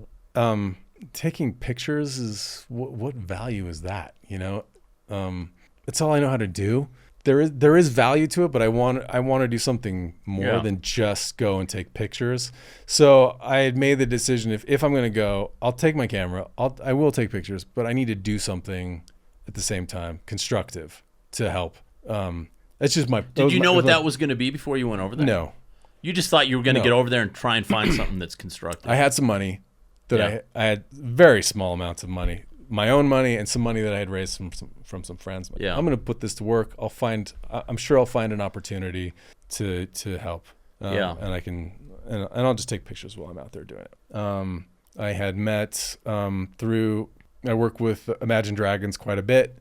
taking pictures is, what value is that? It's all I know how to do. There is value to it, but I want to do something more than just go and take pictures. So I had made the decision, if I'm going to go, I'll take my camera. I will take pictures, but I need to do something at the same time, constructive, to help. That's just my. Did you know what that was going to be before you went over there? No. You just thought you were going to get over there and try and find something that's constructive. I had some money that I had very small amounts of money. My own money and some money that I had raised from some friends. I'm going to put this to work. I'm sure I'll find an opportunity to help. And I can, and I'll just take pictures while I'm out there doing it. I had met through I work with Imagine Dragons quite a bit.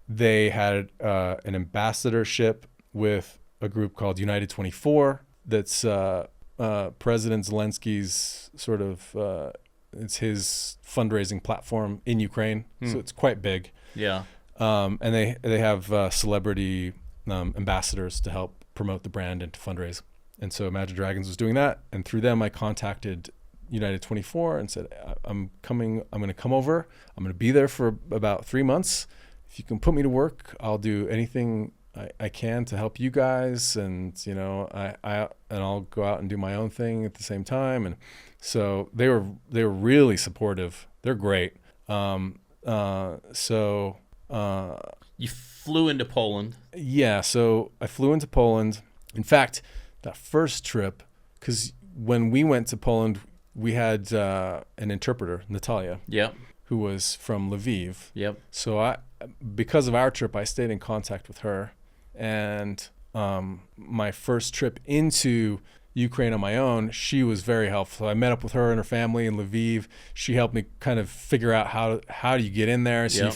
They had an ambassadorship with a group called United 24. That's President Zelensky's sort of, it's his fundraising platform in Ukraine. So it's quite big. Yeah. And they have celebrity ambassadors to help promote the brand and to fundraise. And so Imagine Dragons was doing that. And through them, I contacted United 24 and said, I'm going to come over. I'm going to be there for about 3 months. If you can put me to work, I'll do anything I can to help you guys. And, you know, I'll go out and do my own thing at the same time. And so they were really supportive. They're great. You flew into Poland. Yeah. So I flew into Poland. In fact, that first trip, because when we went to Poland, we had an interpreter, Natalia, Yep. who was from Lviv. Yep. So because of our trip, I stayed in contact with her. And my first trip into Ukraine on my own, she was very helpful. I met up with her and her family in Lviv. She helped me kind of figure out how do you get in there. So you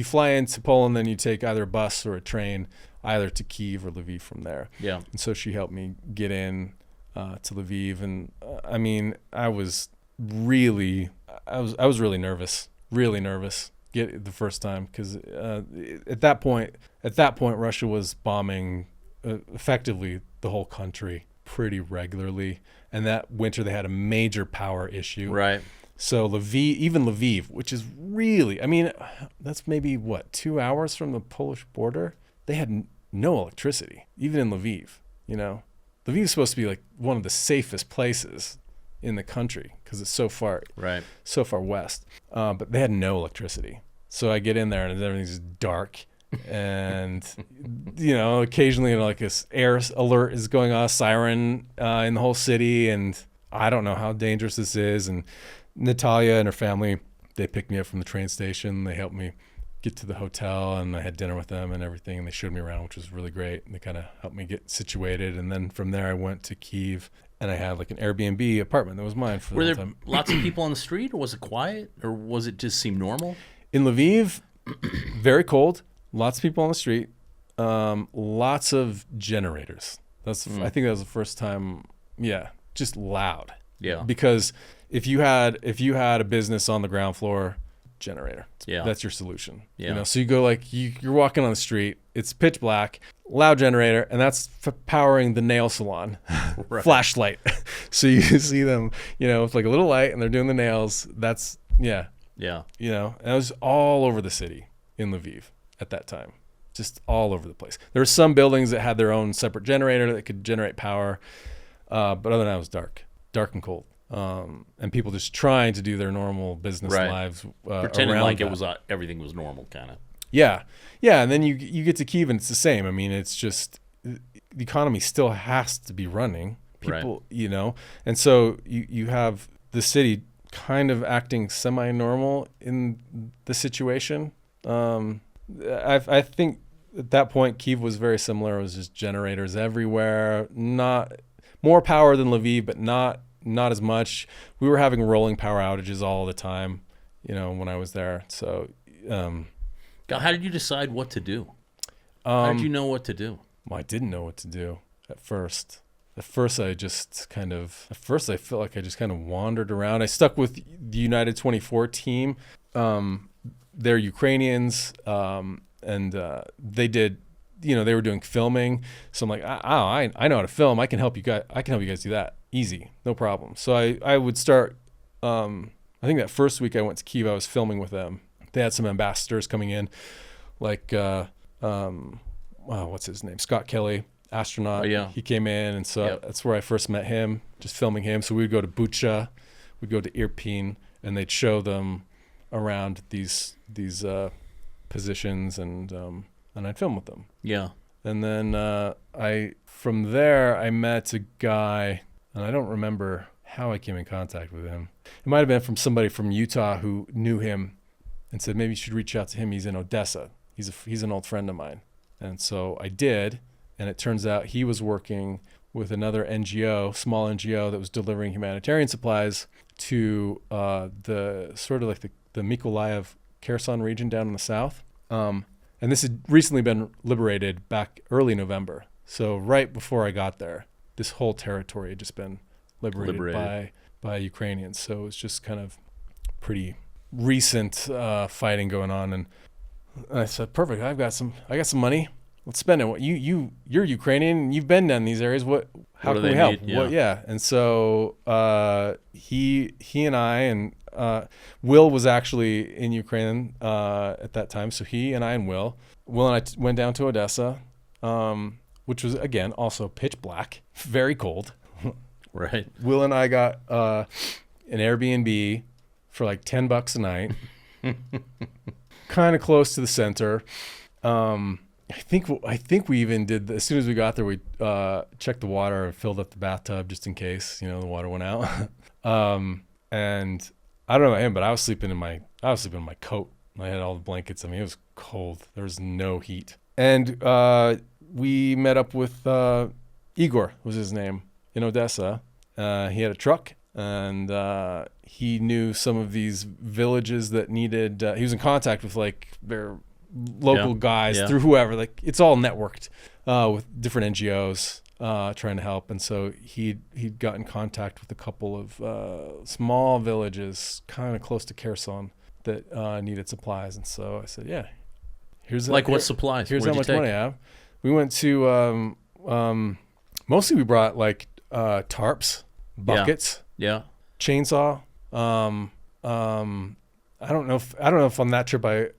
fly into Poland, then you take either a bus or a train, either to Kyiv or Lviv from there. Yeah. And so she helped me get in to Lviv, and I mean, I was really nervous the first time, because at that point Russia was bombing effectively the whole country pretty regularly, and that winter they had a major power issue. Right. So Lviv, which is really, I mean, that's maybe 2 hours from the Polish border. They had no electricity, even in Lviv. You know, Lviv is supposed to be like one of the safest places in the country because it's so far west. But they had no electricity. So I get in there and everything's dark, and you know, occasionally like this air alert is going off, siren in the whole city, and I don't know how dangerous this is. And Natalia and her family, they picked me up from the train station. They helped me get to the hotel, and I had dinner with them and everything, and they showed me around, which was really great. And they kind of helped me get situated. And then from there I went to Kyiv, and I had like an Airbnb apartment that was mine for the whole time. Were there lots of people on the street, or was it quiet, or was it just seem normal? In Lviv, very cold, lots of people on the street, lots of generators. I think that was the first time, just loud. Yeah. Because if you had a business on the ground floor, generator. That's your solution. Yeah. You know, so you go like you're walking on the street, it's pitch black, loud generator, and that's powering the nail salon. Right. Flashlight. So you see them, you know, with like a little light, and they're doing the nails. That's Yeah. You know, and it was all over the city in Lviv at that time. Just all over the place. There were some buildings that had their own separate generator that could generate power. But other than that, it was dark and cold. And people just trying to do their normal business lives, pretending like that. It was everything was normal, kind of. Yeah, and then you get to Kyiv and it's the same. I mean, it's just the economy still has to be running. People, you know, and so you have the city kind of acting semi-normal in the situation. I think at that point Kyiv was very similar. It was just generators everywhere, not more power than Lviv, but not as much. We were having rolling power outages all the time, you know, when I was there. So, how did you decide what to do? How did you know what to do? Well, I didn't know what to do at first. I felt like I just kind of wandered around. I stuck with the United 24 team. They're Ukrainians, and they did, you know, they were doing filming. So I'm like, I know how to film. I can help you guys do that. Easy, no problem. So I would start, I think that first week I went to Kyiv, I was filming with them. They had some ambassadors coming in, like, what's his name? Scott Kelly, astronaut. Oh, yeah. He came in, and so that's where I first met him, just filming him. So we'd go to Bucha, we'd go to Irpin, and they'd show them around these positions, and I'd film with them. Yeah. And then from there I met a guy, and I don't remember how I came in contact with him. It might have been from somebody from Utah who knew him and said, maybe you should reach out to him. He's in Odessa. He's an old friend of mine. And so I did, and it turns out he was working with another NGO, small NGO, that was delivering humanitarian supplies to the sort of like the Mykolaiv Kherson region down in the south. And this had recently been liberated back early November. So right before I got there, this whole territory had just been liberated. By Ukrainians. So it was just kind of pretty recent fighting going on. And I said, perfect. I got some money. Let's spend it. What you're Ukrainian and you've been down these areas. How can we help? Yeah. And so he and I and Will was actually in Ukraine at that time. So he and I and Will and I went down to Odessa, which was again also pitch black, very cold. Right. Will and I got an Airbnb for like $10 a night, kind of close to the center. I think we even did, as soon as we got there, we checked the water and filled up the bathtub just in case, the water went out. And I don't know about him, but I was sleeping in my coat. I had all the blankets. I mean, it was cold. There was no heat. And we met up with Igor was his name, in Odessa. He had a truck, and he knew some of these villages that needed, he was in contact with like their local guys through whoever, like it's all networked with different NGOs trying to help. And so he'd got in contact with a couple of small villages kind of close to Kherson that needed supplies. And so I said, yeah, what supplies? Here's how much money I have. We went to mostly we brought like tarps, buckets, chainsaw. I don't know if on that trip I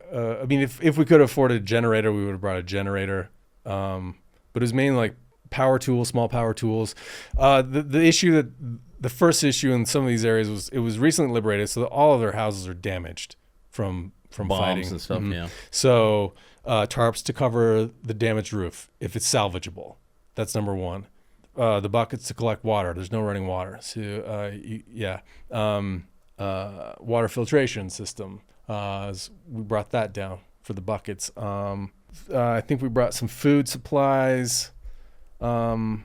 mean if we could afford a generator, we would have brought a generator. But it was mainly like power tools, small power tools. The first issue in some of these areas was it was recently liberated, so that all of their houses are damaged from bombs fighting and stuff. Mm-hmm. Yeah. So tarps to cover the damaged roof if it's salvageable. That's number one. The buckets to collect water. There's no running water. So water filtration system. We brought that down for the buckets. I think we brought some food supplies. But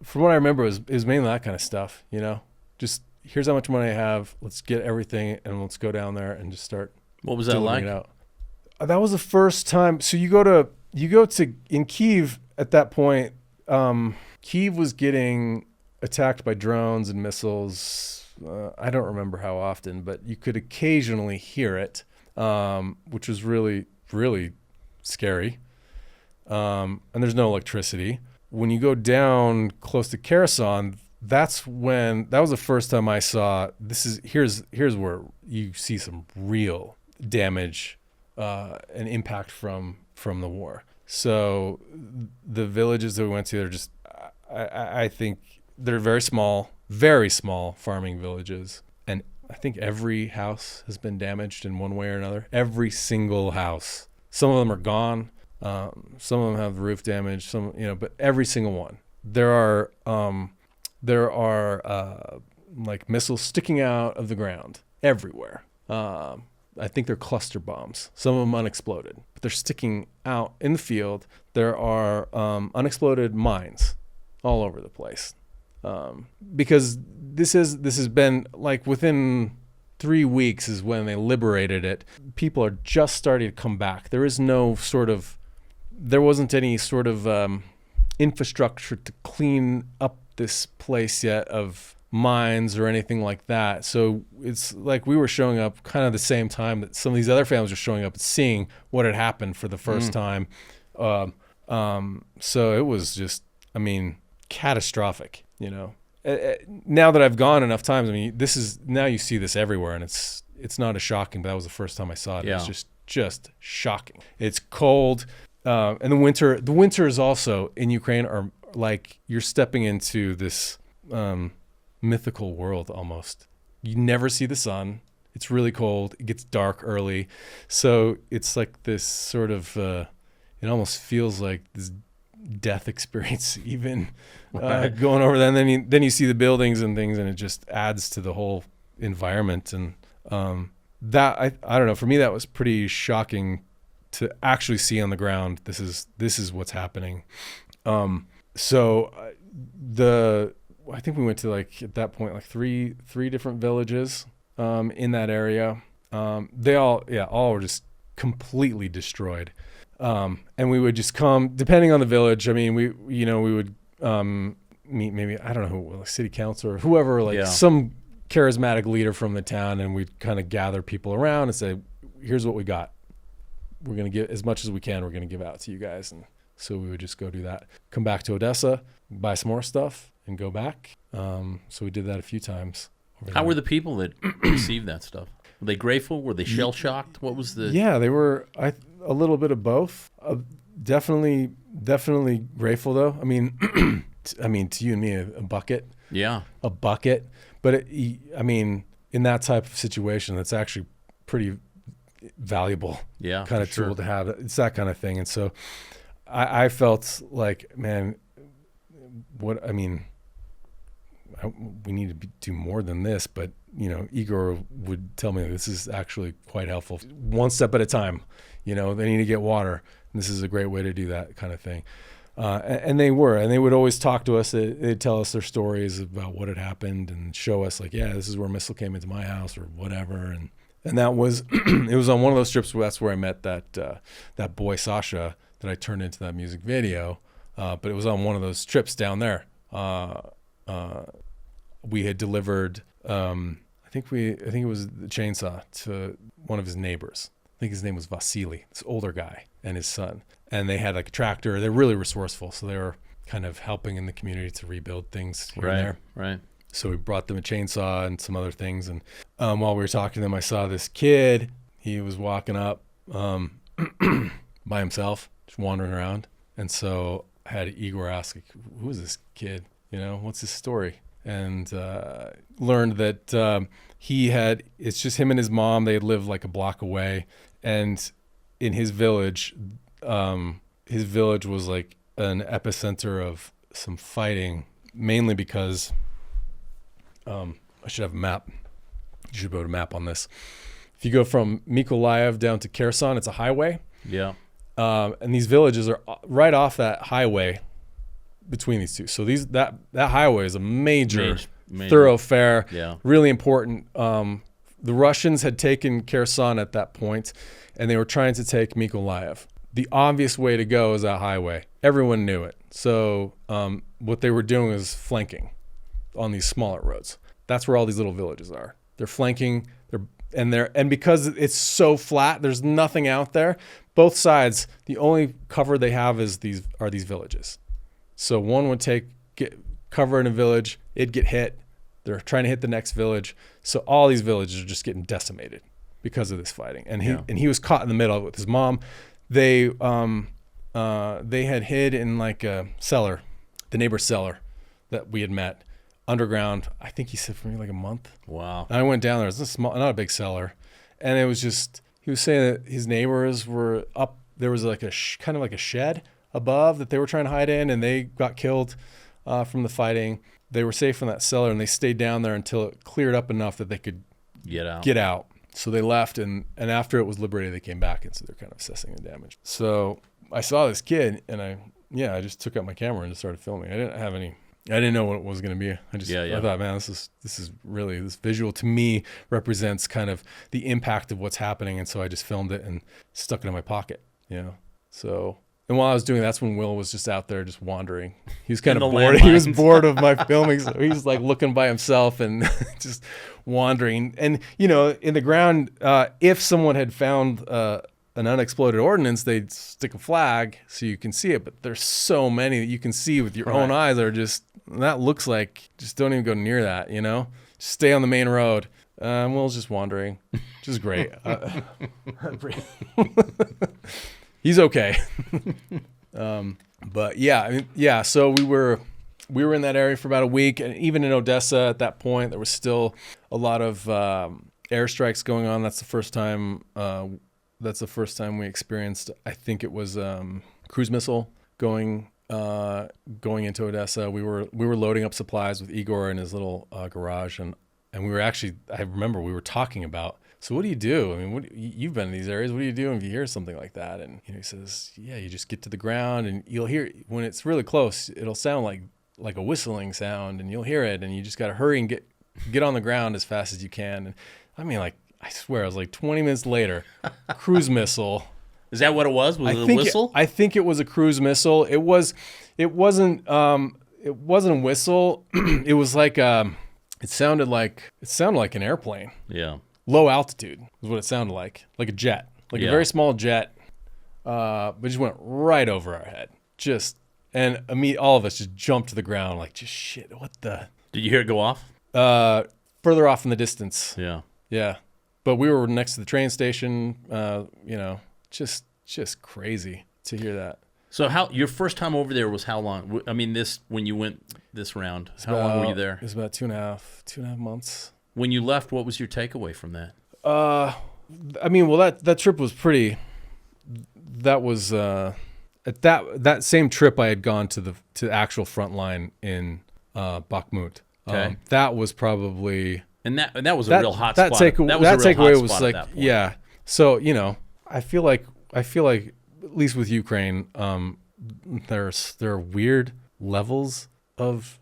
from what I remember, it was mainly that kind of stuff, just here's how much money I have. Let's get everything and let's go down there and just start. What was that like? That was the first time. So you go to in Kyiv at that point. Kyiv was getting attacked by drones and missiles. I don't remember how often, but you could occasionally hear it, which was really, really scary. And there's no electricity. When you go down close to Kherson, that was the first time I saw here's where you see some real damage and impact from the war. So the villages that we went to, they're just, I think they're very small farming villages. And I think every house has been damaged in one way or another. Every single house. Some of them are gone. Some of them have the roof damage. Some, but every single one. There are like missiles sticking out of the ground everywhere. I think they're cluster bombs. Some of them unexploded, but they're sticking out in the field. There are unexploded mines all over the place, because this has been like within 3 weeks is when they liberated it. People are just starting to come back. There wasn't any sort of infrastructure to clean up this place yet of mines or anything like that. So it's like we were showing up kind of the same time that some of these other families were showing up and seeing what had happened for the first time. So it was just, catastrophic, Now that I've gone enough times, now you see this everywhere, and it's not as shocking, but that was the first time I saw it. Yeah. It was just shocking. It's cold. And the winters also in Ukraine are like you're stepping into this mythical world almost. You never see the sun. It's really cold. It gets dark early. So it's like this sort of, it almost feels like this death experience even going over that. And then you see the buildings and things, and it just adds to the whole environment. And that, I don't know, for me that was pretty shocking to actually see on the ground. This is what's happening. I think we went to at that point, three different villages in that area. All were just completely destroyed. And we would just come, depending on the village. I mean, we would meet maybe, I don't know who, like city council or whoever, like some charismatic leader from the town, and we'd kind of gather people around and say, here's what we got. We're going to give as much as we can. We're going to give out to you guys. And so we would just go do that. Come back to Odessa, buy some more stuff, and go back. So we did that a few times. How were the people that received that stuff? Were they grateful? Were they shell-shocked? What was the... Yeah, they were a little bit of both. Definitely grateful, though. I mean, to you and me, a bucket. Yeah. A bucket. But, in that type of situation, that's actually pretty valuable kind of tool to have. It's that kind of thing. And so I felt like, man, we need to do more than this, but Igor would tell me this is actually quite helpful. One step at a time, they need to get water. And this is a great way to do that kind of thing. And they would always talk to us. They'd tell us their stories about what had happened and show us like, yeah, this is where a missile came into my house or whatever. And that was, it was on one of those trips. That's where I met that boy, Sasha, that I turned into that music video. But it was on one of those trips down there. We had delivered, I think it was the chainsaw to one of his neighbors. I think his name was Vasily, this older guy, and his son. And they had like a tractor. They're really resourceful. So they were kind of helping in the community to rebuild things here and there. Right. So we brought them a chainsaw and some other things. And while we were talking to them, I saw this kid. He was walking up by himself, just wandering around. And so I had Igor ask, like, who is this kid? What's his story? And learned that it's just him and his mom. They had lived like a block away. And in his village was like an epicenter of some fighting, mainly because I should have a map. You should put a map on this. If you go from Mykolaiv down to Kherson, it's a highway. Yeah. And these villages are right off that highway between these two. So that highway is a major thoroughfare, really important. The Russians had taken Kherson at that point, and they were trying to take Mykolaiv. The obvious way to go is that highway. Everyone knew it. So what they were doing is flanking on these smaller roads. That's where all these little villages are. They're flanking. And because it's so flat, there's nothing out there. Both sides, the only cover they have is these villages. So one would get cover in a village, it'd get hit. They're trying to hit the next village. So all these villages are just getting decimated because of this fighting. And he was caught in the middle with his mom. They had hid in like a cellar, the neighbor's cellar that we had met, underground. I think he said for me like a month. Wow. And I went down there. It was not a big cellar. And it was just, he was saying that his neighbors were up. There was like kind of like a shed above that they were trying to hide in, and they got killed from the fighting. They were safe in that cellar, and they stayed down there until it cleared up enough that they could get out. So they left, and after it was liberated, they came back, and so they're kind of assessing the damage. So I saw this kid, and I just took out my camera and just started filming. I didn't know what it was going to be. I thought, man, this is really, this visual to me represents kind of the impact of what's happening, and so I just filmed it and stuck it in my pocket. So. And while I was doing that, that's when Will was just out there just wandering. He was kind of bored. He was bored of my filming, so he was like looking by himself and just wandering. And, in the ground, if someone had found an unexploded ordnance, they'd stick a flag so you can see it. But there's so many that you can see with your own eyes that are just, that looks like, just don't even go near that, Just stay on the main road. Will's just wandering, which is great. He's okay. But so we were in that area for about a week, and even in Odessa at that point, there was still a lot of airstrikes going on. That's the first time we experienced, I think it was cruise missile going into Odessa. We were loading up supplies with Igor in his little garage, and we were actually, I remember we were talking about, so what do you do? I mean, you've been in these areas. What do you do if you hear something like that? And he says, you just get to the ground, and you'll hear, when it's really close, it'll sound like a whistling sound, and you'll hear it, and you just got to hurry and get on the ground as fast as you can. And I mean, like, I swear, it was like 20 minutes later, cruise missile. Is that what it was? Was it a whistle? I think it was a cruise missile. It wasn't a whistle. It was like it sounded like an airplane. Yeah. Low altitude is what it sounded like a jet, like a very small jet. But just went right over our head. And all of us just jumped to the ground, like, just shit. What the? Did you hear it go off? Further off in the distance. Yeah. Yeah. But we were next to the train station. Just crazy to hear that. So your first time over there was how long? I mean, when you went this round, how long were you there? It was about two and a half months. When you left, what was your takeaway from that? I mean, well, that trip was pretty. That was at that same trip I had gone to the actual front line in Bakhmut. Okay. That was probably that was a real hot spot. That takeaway was like, yeah. So I feel like at least with Ukraine, there are weird levels of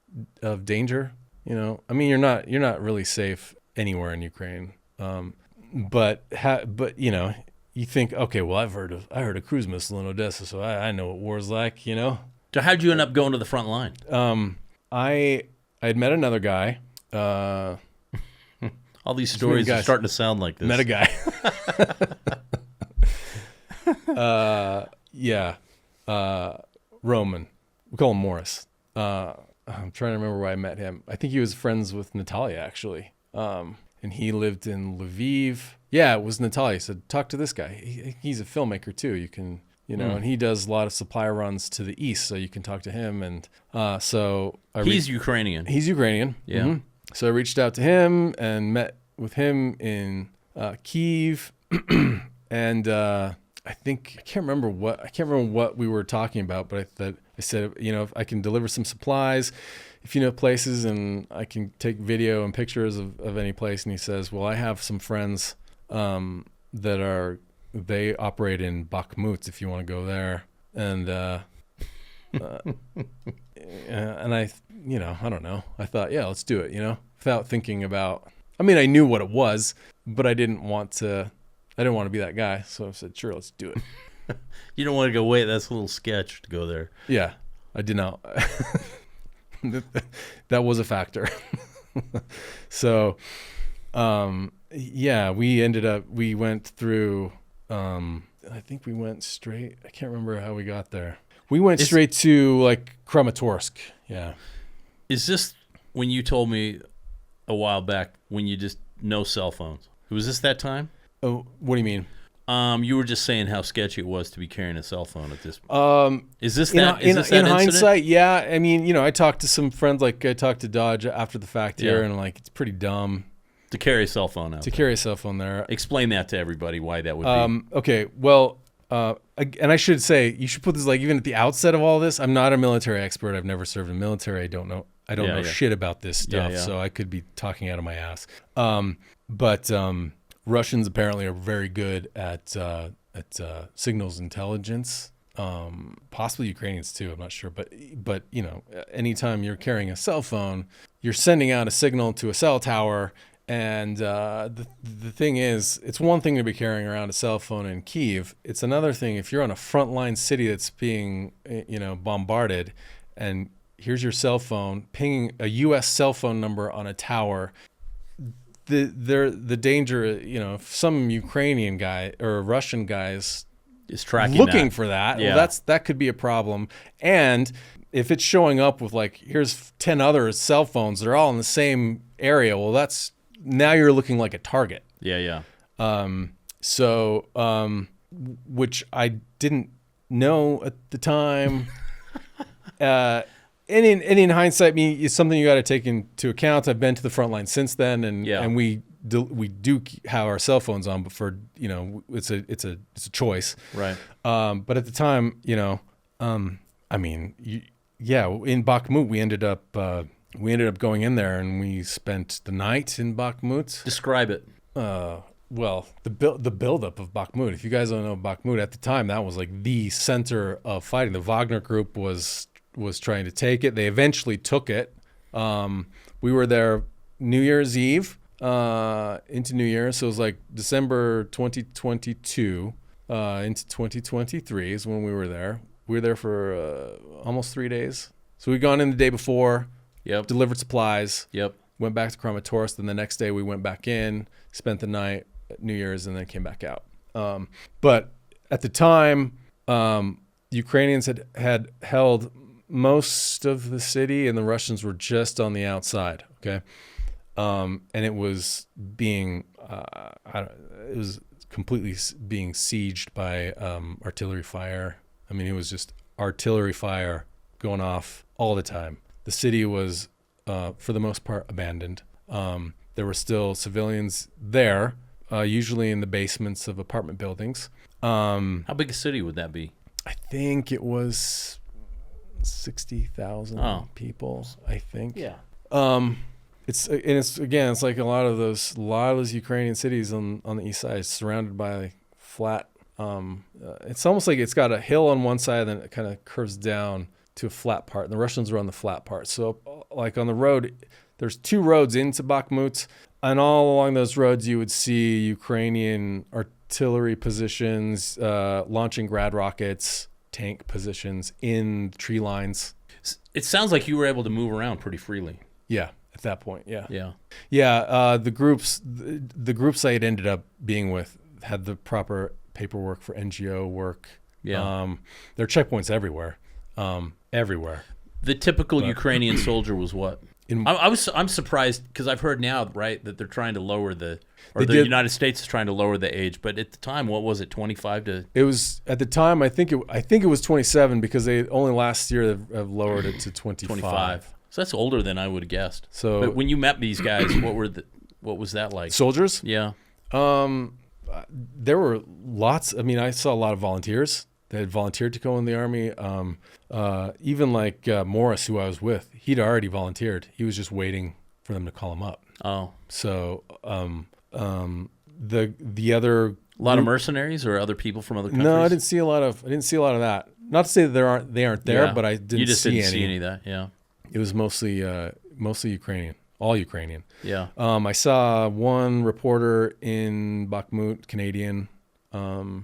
danger. I mean, you're not really safe anywhere in Ukraine. But you think, okay, well, I heard a cruise missile in Odessa, so I know what war's like. So how'd you end up going to the front line? I had met another guy. All these stories are starting to sound like this. Met a guy. Roman. We call him Morris. I'm trying to remember where I met him. I think he was friends with Natalia, actually. And he lived in Lviv. Yeah, it was Natalia. So talk to this guy. He's a filmmaker too. You can, and he does a lot of supply runs to the east, so you can talk to him. And he's Ukrainian. He's Ukrainian. Yeah. Mm-hmm. So I reached out to him and met with him in Kyiv, and I can't remember what we were talking about, but I said, if I can deliver some supplies, if you know places, and I can take video and pictures of any place. And he says, well, I have some friends they operate in Bakhmut if you want to go there. And and I don't know. I thought, yeah, let's do it, without thinking about, I mean, I knew what it was, but I didn't want to be that guy. So I said, sure, let's do it. You don't want to go, wait, that's a little sketch to go there. Yeah, I did not. That was a factor. So, we went through, I think we went straight. I can't remember how we got there. We went straight to like Kramatorsk. Yeah. Is this when you told me a while back when you just no cell phones? Was this that time? Oh, what do you mean? You were just saying how sketchy it was to be carrying a cell phone at this point. Is this that? In hindsight, yeah. I mean, I talked to some friends, like I talked to Dodge after the fact here, and like it's pretty dumb to carry a cell phone out. Carry a cell phone there. Explain that to everybody why that would be. Okay, well, and I should say you should put this like even at the outset of all this. I'm not a military expert. I've never served in the military. I don't know shit about this stuff, so I could be talking out of my ass. But Russians apparently are very good at signals intelligence. Possibly Ukrainians too. I'm not sure, but anytime you're carrying a cell phone, you're sending out a signal to a cell tower. And the thing is, it's one thing to be carrying around a cell phone in Kyiv. It's another thing if you're on a frontline city that's being bombarded, and here's your cell phone pinging a U.S. cell phone number on a tower. The danger, if some Ukrainian guy or Russian guys is tracking looking for that, well, that could be a problem. And if it's showing up with like, here's 10 other cell phones, they're all in the same area. Well, now you're looking like a target. Yeah. Which I didn't know at the time. And in hindsight, I mean, it's something you got to take into account. I've been to the front line since then, and we do have our cell phones on, but for it's a choice, right? But at the time, I mean, in Bakhmut, we ended up going in there, and we spent the night in Bakhmut. Describe it. Well, the buildup of Bakhmut. If you guys don't know Bakhmut, at the time that was like the center of fighting. The Wagner group was trying to take it. They eventually took it. We were there New Year's Eve. into New Year. So it was like December 2022 into 2023 is when we were there. We were there for almost 3 days. So we'd gone in the day before, delivered supplies, went back to Kramatorsk. Then the next day we went back in, spent the night at New Year's, and then came back out. But at the time, Ukrainians had held most of the city, and the Russians were just on the outside. Okay, and it was being it was completely being sieged by artillery fire. I mean, it was just artillery fire going off all the time. The city was, for the most part, abandoned. There were still civilians there, usually in the basements of apartment buildings. How big a city would that be? I think it was 60,000 people, I think. Yeah. It's like a lot of those Ukrainian cities on the east side, surrounded by flat. It's almost like it's got a hill on one side, then it kind of curves down to a flat part, and the Russians were on the flat part. So, like on the road, there's 2 roads into Bakhmut, and all along those roads, you would see Ukrainian artillery positions, launching grad rockets, tank positions in tree lines. It sounds like you were able to move around pretty freely. Yeah, at that point, yeah. The groups I had ended up being with had the proper paperwork for NGO work. There are checkpoints everywhere. The typical Ukrainian soldier was what? I'm surprised because I've heard now, right, that they're trying to lower the United States is trying to lower the age, but at the time, what was it, 25 to? It was at the time. I think it was 27 because they only last year have lowered it to 25. So that's older than I would have guessed. So, but when you met these guys, what was that like? Soldiers? Yeah. There were lots. I mean, I saw a lot of volunteers that had volunteered to go in the army. Even like Morris, who I was with, he'd already volunteered. He was just waiting for them to call him up. Oh. So the other a lot of mercenaries or other people from other countries? No, I didn't see a lot of that. Not to say that they aren't there, but I didn't see any of that. Yeah. It was mostly Ukrainian, all Ukrainian. Yeah. I saw one reporter in Bakhmut, Canadian. So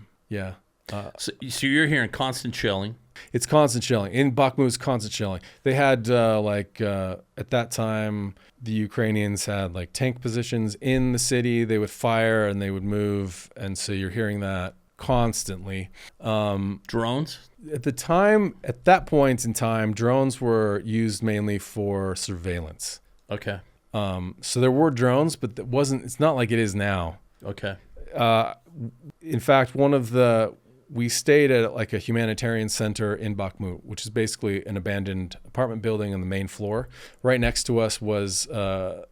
you're hearing constant shelling. It's constant shelling. In Bakhmut, it's constant shelling. They had, at that time, the Ukrainians had, like, tank positions in the city. They would fire and they would move. And so you're hearing that constantly. Drones? At that point in time, drones were used mainly for surveillance. Okay. So there were drones, but it's not like it is now. Okay. In fact, we stayed at like a humanitarian center in Bakhmut, which is basically an abandoned apartment building on the main floor. Right next to us was, I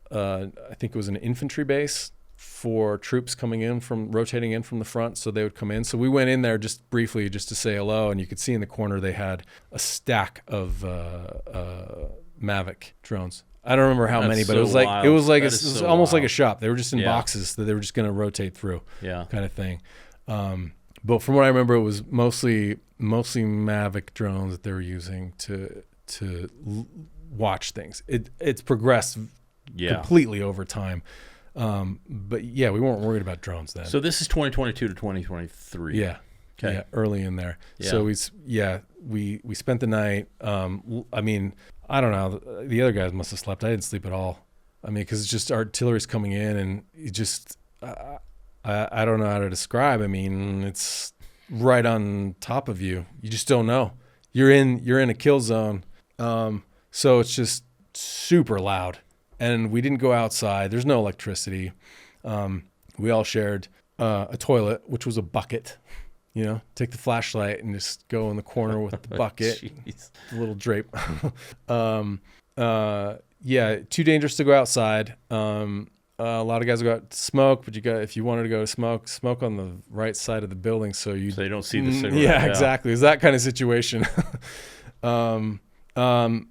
think it was an infantry base for troops rotating in from the front. So they would come in. So we went in there just briefly just to say hello. And you could see in the corner, they had a stack of Mavic drones. I don't remember how many, but it was almost like a shop. They were just in boxes that they were just going to rotate through, kind of thing. But from what I remember, it was mostly Mavic drones that they were using to watch things. It's progressed completely over time. But yeah, we weren't worried about drones then. So this is 2022 to 2023. Yeah. Okay. Yeah, early in there. Yeah. So we spent the night. I mean, I don't know. The other guys must have slept. I didn't sleep at all. I mean, because it's just artillery's coming in, and it just I don't know how to describe. I mean, it's right on top of you. You just don't know. You're in a kill zone. So it's just super loud. And we didn't go outside. There's no electricity. We all shared a toilet, which was a bucket. You know, take the flashlight and just go in the corner with the bucket, the little drape. Too dangerous to go outside. A lot of guys go out to smoke, but if you wanted to go to smoke on the right side of the building, so they don't see the cigarette. Yeah, exactly. It's that kind of situation. I know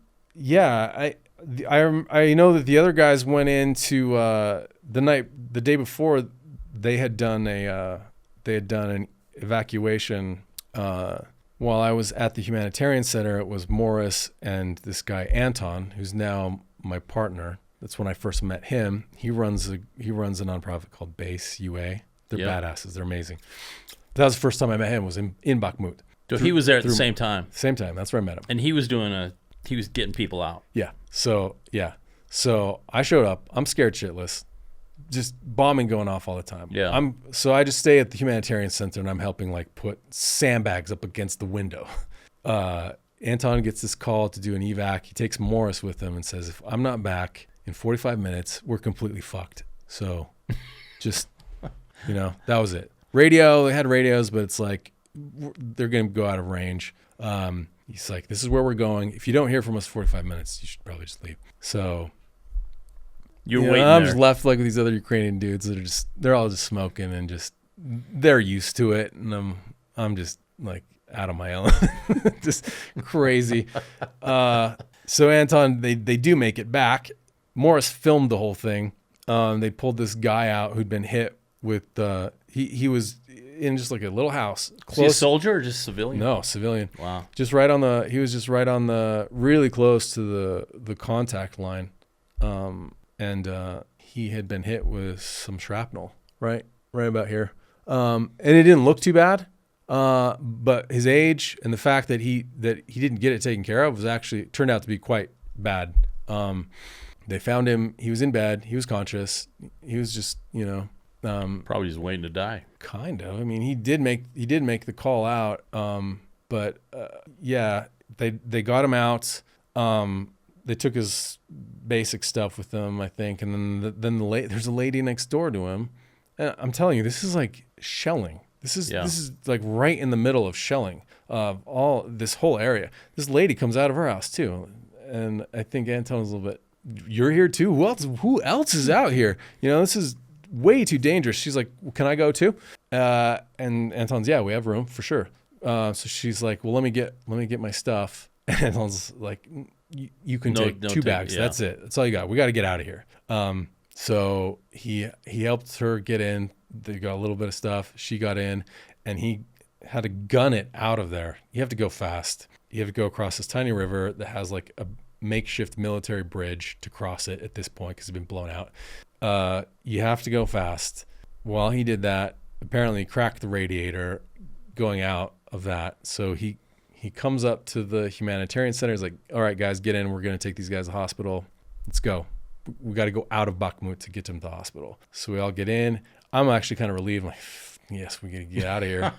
that the other guys went into the day before. They had done an evacuation. While I was at the humanitarian center, it was Morris and this guy Anton, who's now my partner. That's when I first met him. He runs a nonprofit called Base UA. They're badasses. They're amazing. That was the first time I met him, was in Bakhmut. So he was there at the same time. Same time. That's where I met him. And he was getting people out. Yeah. So I showed up. I'm scared shitless. Just bombing going off all the time. Yeah. So I just stay at the humanitarian center and I'm helping like put sandbags up against the window. Anton gets this call to do an evac. He takes Morris with him and says, if I'm not back in 45 minutes, we're completely fucked. So just, that was it. Radio, they had radios, but it's like, they're going to go out of range. He's like, this is where we're going. If you don't hear from us 45 minutes, you should probably just leave. So you're waiting I'm there. just left like with these other Ukrainian dudes that they're all just smoking and just, they're used to it. And I'm just like out of my element, just crazy. So Anton, they do make it back. Morris filmed the whole thing. They pulled this guy out who'd been hit with, he was in just like a little house. Was he a soldier or just civilian? No, civilian. Wow. He was just right on really close to the contact line. And he had been hit with some shrapnel, right about here. And it didn't look too bad. But his age and the fact that he didn't get it taken care of turned out to be quite bad. They found him. He was in bed. He was conscious. He was just, probably just waiting to die. Kind of. I mean, he did make the call out. But they got him out. They took his basic stuff with them, I think, and then there's a lady next door to him. And I'm telling you, this is like shelling. This is like right in the middle of shelling of all this whole area. This lady comes out of her house too, and I think Anton's a little bit. You're here too. Who else is out here? This is way too dangerous. She's like, well, can I go too? And Anton's, yeah, we have room for sure. So she's like, well, let me get my stuff. And Anton's like, you can take two bags. Yeah. That's it. That's all you got. We got to get out of here. So he helped her get in. They got a little bit of stuff. She got in, and he had to gun it out of there. You have to go fast. You have to go across this tiny river that has like a makeshift military bridge to cross it at this point because it's been blown out. You have to go fast. While he did that, apparently he cracked the radiator going out of that. So he comes up to the humanitarian center. He's like, all right, guys, get in. We're going to take these guys to the hospital. Let's go. We got to go out of Bakhmut to get them to the hospital. So we all get in. I'm actually kind of relieved. I'm like, yes, we got to get out of here.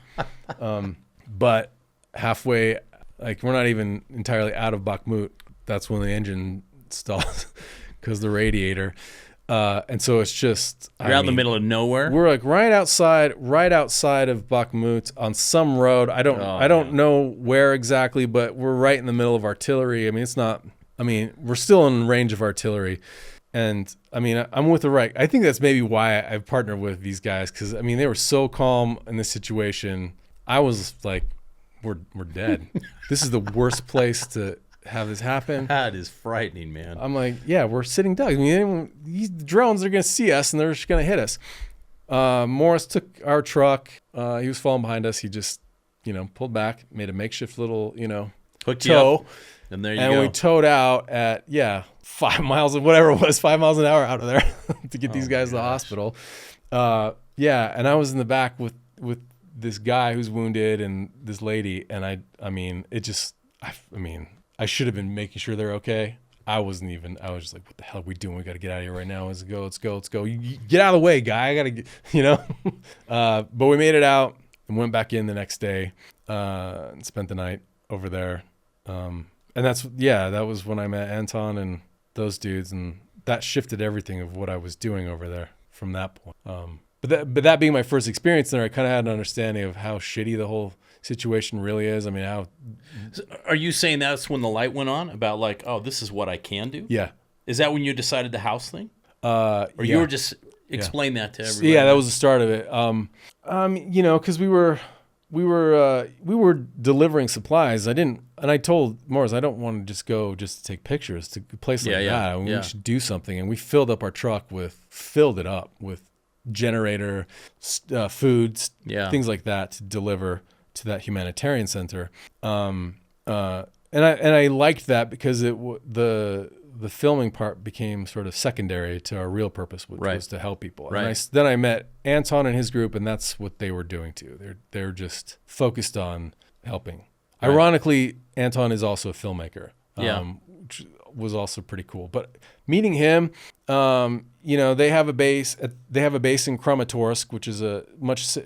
But halfway, like we're not even entirely out of Bakhmut. That's when the engine stalls because the radiator. And so it's just you're out in the middle of nowhere. We're like right outside of Bakhmut on some road. I don't know where exactly, but we're right in the middle of artillery. I mean, we're still in range of artillery. And I mean, I'm with the right. I think that's maybe why I've partnered with these guys, because I mean, they were so calm in this situation. I was like, we're dead. This is the worst place to have this happen. That is frightening, man. I'm like, yeah, we're sitting ducks. I mean, these drones are going to see us and they're just going to hit us. Morris took our truck. He was falling behind us. He just, pulled back, made a makeshift little, hooked tow. You up. And there you go. And we towed out at 5 miles of whatever it was, 5 miles an hour out of there to get these guys to the hospital. And I was in the back with this guy who's wounded and this lady, and I should have been making sure they're okay. I was just like, what the hell are we doing? We got to get out of here right now. Let's go. You get out of the way, guy. I got to get, but we made it out and went back in the next day and spent the night over there. And that was when I met Anton and those dudes, and that shifted everything of what I was doing over there from that point. But that being my first experience there, I kind of had an understanding of how shitty the whole situation really is. I mean, So are you saying that's when the light went on about like, oh, this is what I can do? Yeah. Is that when you decided the house thing? Or you were just explain that to everybody? Yeah, that was the start of it. Because we were delivering supplies. I told Morris, I don't want to just go just to take pictures to a place like that. I mean, we should do something. And we filled up our truck filled it up with generator, foods, things like that to deliver to that humanitarian center. And I liked that because the filming part became sort of secondary to our real purpose, which was to help people. Right. And then I met Anton and his group, and that's what they were doing too. They're just focused on helping. Right. Ironically, Anton is also a filmmaker, which was also pretty cool. But meeting him, they have a base. They have a base in Kramatorsk, which is a much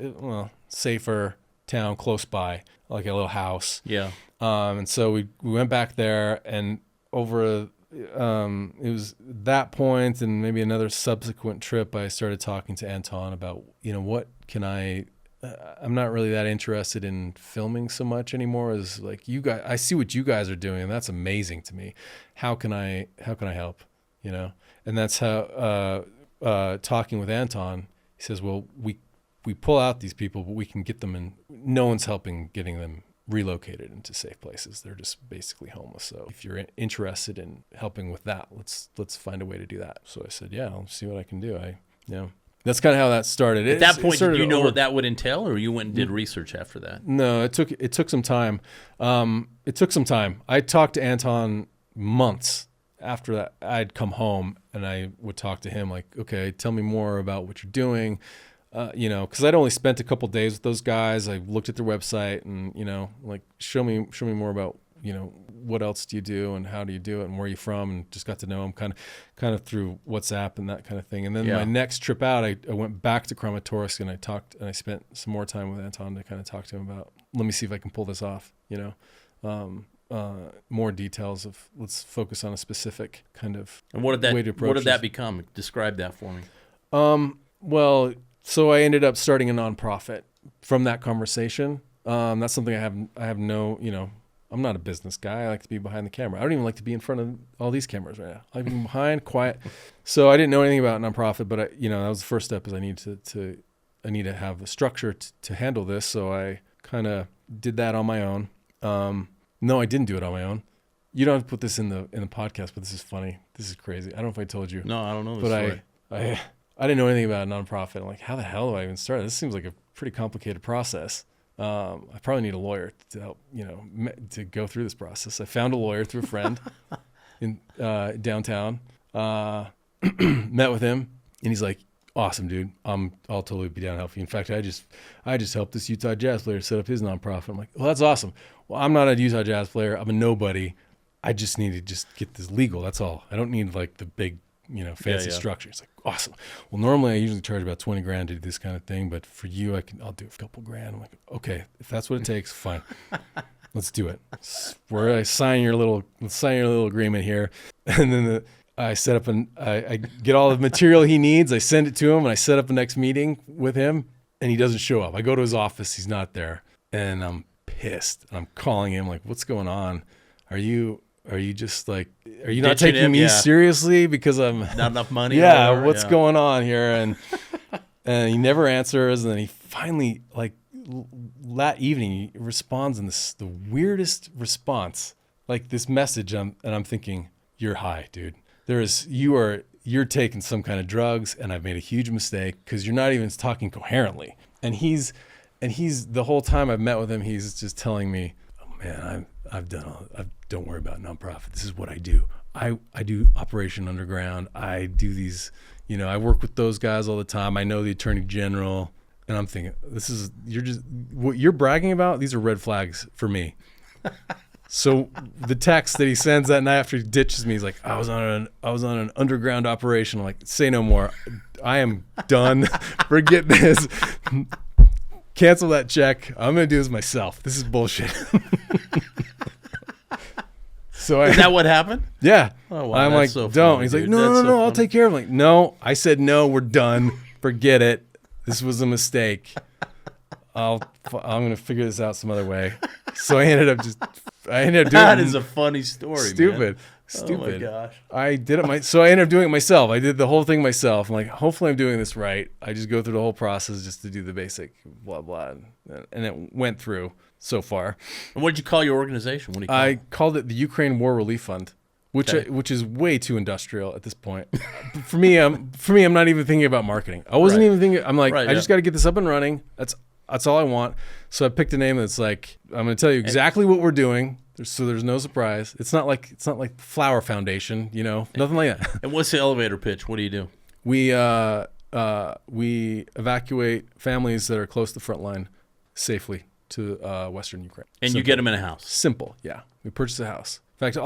safer town close by, like a little house. Yeah. And so we went back there, and over it was that point and maybe another subsequent trip, I started talking to Anton about, what can I'm not really that interested in filming so much anymore as like you guys, I see what you guys are doing and that's amazing to me. How can I help, And that's how, talking with Anton, he says, well, we pull out these people, but we can get them in, no one's helping getting them relocated into safe places. They're just basically homeless. So if you're interested in helping with that, let's find a way to do that. So I said, yeah, I'll see what I can do. That's kind of how that started. At that point, did you know what that would entail, or you went and did research after that? No, it took some time. I talked to Anton months after that. I'd come home and I would talk to him like, okay, tell me more about what you're doing. Because I'd only spent a couple days with those guys. I looked at their website and, like show me more about, what else do you do and how do you do it and where are you from, and just got to know them kind of through WhatsApp and that kind of thing. And then my next trip out, I went back to Kramatorsk and I spent some more time with Anton to kind of talk to him about, let me see if I can pull this off, more details of let's focus on a specific kind of way to approach what did that become? Describe that for me. Well, so I ended up starting a nonprofit from that conversation. That's something I have no, I'm not a business guy. I like to be behind the camera. I don't even like to be in front of all these cameras right now. I like to be behind, quiet. So I didn't know anything about nonprofit, but that was the first step. Is I need to have a structure to handle this. So I kind of did that on my own. No, I didn't do it on my own. You don't have to put this in the podcast, but this is funny. This is crazy. I don't know if I told you. No, I don't know. But I didn't know anything about a nonprofit. I'm like, how the hell do I even start? This seems like a pretty complicated process. I probably need a lawyer to help, to go through this process. I found a lawyer through a friend in downtown, met with him, and he's like, awesome, dude. I'll totally be down to help you. In fact, I just helped this Utah jazz player set up his nonprofit. I'm like, well, that's awesome. Well, I'm not a Utah jazz player. I'm a nobody. I just need to get this legal. That's all. I don't need like the big, fancy structure. It's like, awesome. Well, normally I usually charge about $20,000 to do this kind of thing, but for you, I'll do a couple grand. I'm like, okay, if that's what it takes, fine. Let's do it. Where I sign your little agreement here. And then I set up I get all the material he needs. I send it to him and I set up the next meeting with him and he doesn't show up. I go to his office. He's not there. And I'm pissed. I'm calling him like, what's going on? Are you just like, are you not taking me seriously because I'm not enough money? Yeah. What's going on here? And he never answers. And then he finally, like that evening, he responds in the weirdest response, like this message. I'm thinking, you're high, dude. You're taking some kind of drugs and I've made a huge mistake because you're not even talking coherently. And he's the whole time I've met with him, he's just telling me, oh man, don't worry about nonprofit. This is what I do. I do Operation Underground. I do these, I work with those guys all the time. I know the Attorney General. And I'm thinking, what you're bragging about, these are red flags for me. So the text that he sends that night after he ditches me, he's like, I was on an underground operation. I'm like, say no more. I am done. Forget this. Cancel that check. I'm going to do this myself. This is bullshit. Is that what happened? Yeah. Oh, wow, I'm like, so don't. Funny, he's dude. like, no, I'll take care of it. I'm like, no, I said no, we're done. Forget it. This was a mistake. I'm going to figure this out some other way. So I ended up doing that is a funny story, stupid. Man. Oh my gosh. I did it so I ended up doing it myself. I did the whole thing myself. I'm like, hopefully I'm doing this right. I just go through the whole process just to do the basic blah, blah. And it went through so far. And what did you call your organization? What do you call I it? called it the Ukraine War Relief Fund, which is way too industrial at this point. For me, I'm not even thinking about marketing. I wasn't even thinking. I'm like, I just got to get this up and running. That's all I want. So I picked a name that's like, I'm going to tell you exactly what we're doing. There's no surprise. It's not like Flower Foundation, nothing like that. And what's the elevator pitch? What do you do? We evacuate families that are close to the front line safely to Western Ukraine. And Simple. you get them in a house. Simple, yeah. We purchase a house. In fact,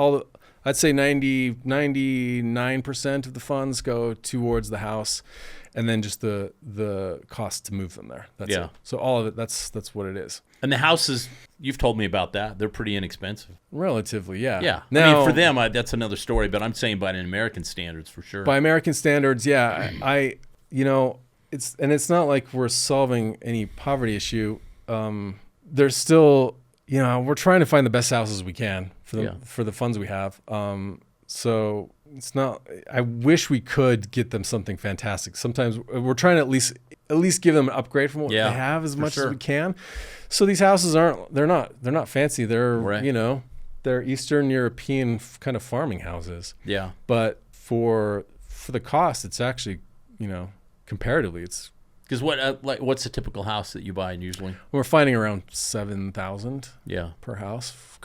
I'd say 99% of the funds go towards the house, and then just the cost to move them there. That's it. So all of it, that's what it is. And the houses, you've told me about that. They're pretty inexpensive. Relatively, yeah. Yeah. Now, for them, that's another story, but I'm saying by American standards for sure. By American standards, yeah. It's not like we're solving any poverty issue. There's still, we're trying to find the best houses we can for the funds we have. So it's not. I wish we could get them something fantastic. Sometimes we're trying to at least give them an upgrade from what they have as much as we can. So these houses they're not fancy. They're they're Eastern European kind of farming houses. Yeah. But for the cost, it's actually comparatively it's. Because what's a typical house that you buy usually? We're finding around 7,000 per house,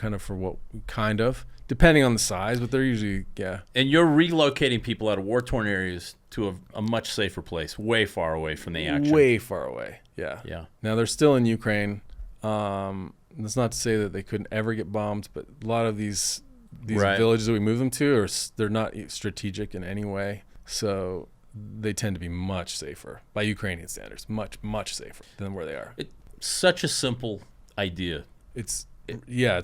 depending on the size, but they're usually, And you're relocating people out of war-torn areas to a much safer place, way far away from the action. Way far away, yeah. Now, they're still in Ukraine. That's not to say that they couldn't ever get bombed, but a lot of these villages that we move them to, they're not strategic in any way. So they tend to be much safer by Ukrainian standards, much, much safer than where they are. It's such a simple idea. It's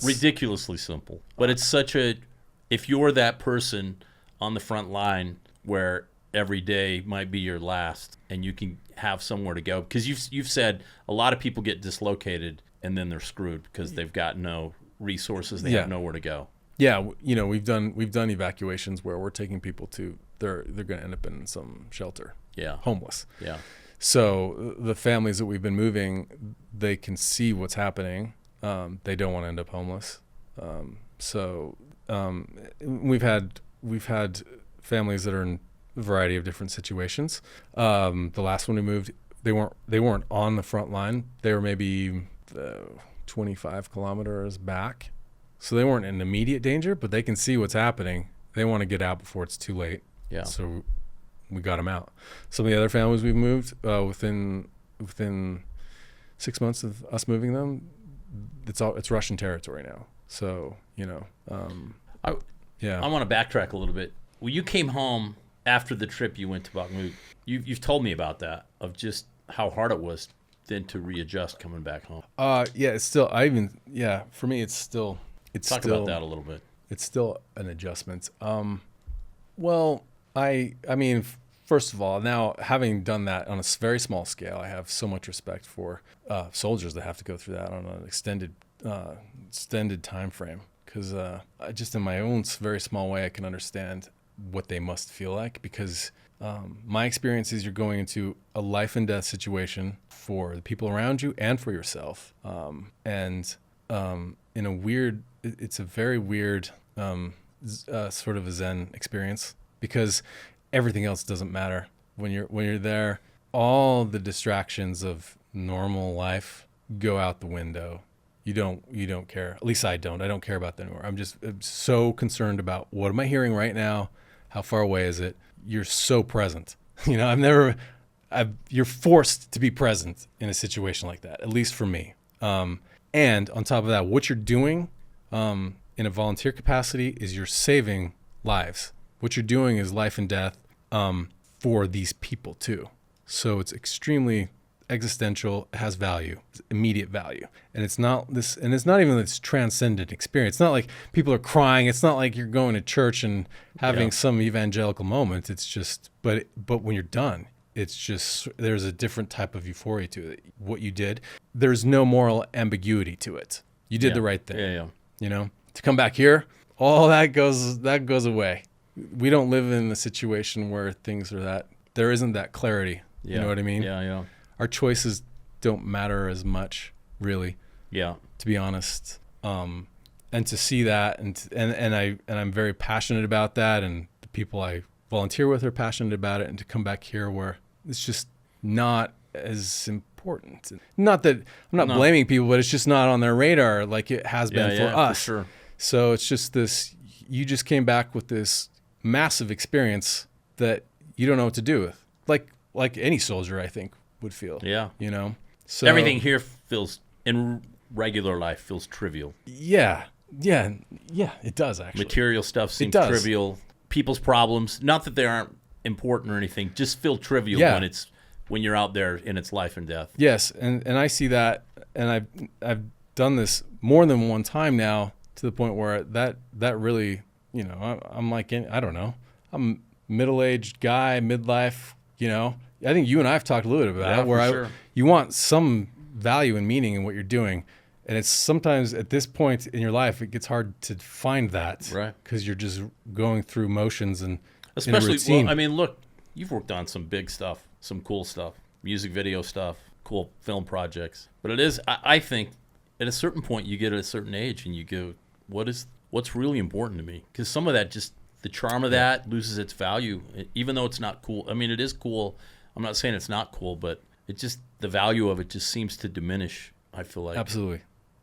ridiculously simple, but it's if you're that person on the front line where every day might be your last and you can have somewhere to go, because you've said a lot of people get dislocated and then they're screwed because they've got no resources. They have nowhere to go. Yeah. We've done evacuations where we're taking people to, they're going to end up in some shelter. Yeah. Homeless. Yeah. So the families that we've been moving, they can see what's happening. They don't want to end up homeless. We've had families that are in a variety of different situations. The last one we moved, they weren't on the front line. They were maybe 25 kilometers back. So they weren't in immediate danger, but they can see what's happening. They want to get out before it's too late. Yeah. So we got them out. Some of the other families we've moved within 6 months of us moving them, it's Russian territory now. So I want to backtrack a little bit. Well, you came home after the trip you went to Bakhmut. You've told me about that, of just how hard it was then to readjust coming back home. It's still. For me, it's still. Talk about that a little bit. It's still an adjustment. Well, I mean, first of all, now having done that on a very small scale, I have so much respect for soldiers that have to go through that on an extended time frame. Because just in my own very small way, I can understand what they must feel like. Because my experience is you're going into a life and death situation for the people around you and for yourself. It's a very weird sort of a Zen experience, because everything else doesn't matter when you're there. All the distractions of normal life go out the window. You don't care. At least I don't. I don't care about that anymore. I'm so concerned about, what am I hearing right now? How far away is it? You're so present. You're forced to be present in a situation like that, at least for me. And on top of that, what you're doing in a volunteer capacity is you're saving lives. What you're doing is life and death for these people too. So it's extremely existential, has value, immediate value. And it's not even this transcendent experience. It's not like people are crying. It's not like you're going to church and having some evangelical moment. It's just, but when you're done, it's just, there's a different type of euphoria to it. What you did, there's no moral ambiguity to it. You did the right thing. To come back here, all that goes away. We don't live in a situation where things are there isn't that clarity. You know what I mean? Yeah. Our choices don't matter as much, really. Yeah. To be honest. And to see that, and I'm very passionate about that, and the people I volunteer with are passionate about it, and to come back here where it's just not as important. Not that I'm not blaming people, but it's just not on their radar like it has been for us. For sure. So it's just this, you just came back with this massive experience that you don't know what to do with. Like any soldier, I think, would feel. Yeah. You know? So Everything here feels, in regular life, feels trivial. Yeah, it does actually. Material stuff seems trivial. People's problems, not that they aren't important or anything, just feel trivial when you're out there and it's life and death. Yes, and I see that, and I've done this more than one time now, to the point where that really, you know, I'm like, I don't know, I'm a middle-aged guy, midlife, you know. I think you and I have talked a little bit about it, where you want some value and meaning in what you're doing. And it's sometimes at this point in your life, it gets hard to find that. Right. Because you're just going through motions and especially, well, I mean, look, you've worked on some big stuff, some cool stuff, music video stuff, cool film projects. But it is, I think, at a certain point, you get at a certain age and you go, what's really important to me? Because some of that, just the charm of that loses its value, even though it's not cool. I mean, it is cool. I'm not saying it's not cool, but it just, the value of it just seems to diminish, I feel like. Absolutely.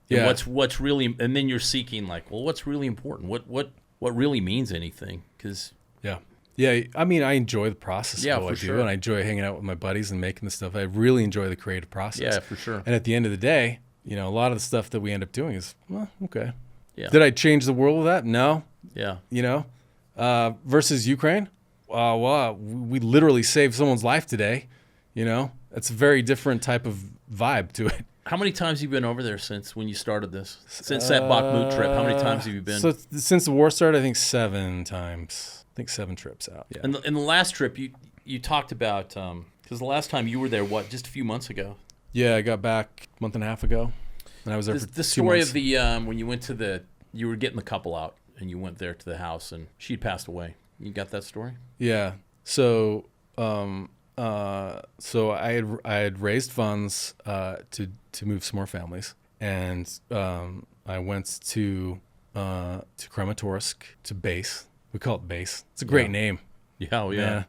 Yeah. And what's really, and then you're seeking like, well, what's really important? What really means anything? Because yeah. I mean, I enjoy the process of what I do, sure. and I enjoy hanging out with my buddies and making the stuff. I really enjoy the creative process. Yeah, for sure. And at the end of the day, you know, a lot of the stuff that we end up doing is, well, okay. Yeah. Did I change the world with that? No. Yeah. You know, versus Ukraine. Well, we literally saved someone's life today. You know, it's a very different type of vibe to it. How many times have you been over there since when you started this? Since that Bakhmut trip, how many times have you been? So since the war started, I think 7 times. I think 7 trips out. Yeah. And the last trip, you talked about, because the last time you were there, just a few months ago? Yeah, I got back a month and a half ago, and I was there for 2 months. The story of the, when you went to you were getting the couple out, and you went there to the house, and she'd passed away. You got that story? Yeah. So, so I had raised funds to move some more families, and I went to Kramatorsk, to base. We call it base. It's a great name. Yeah.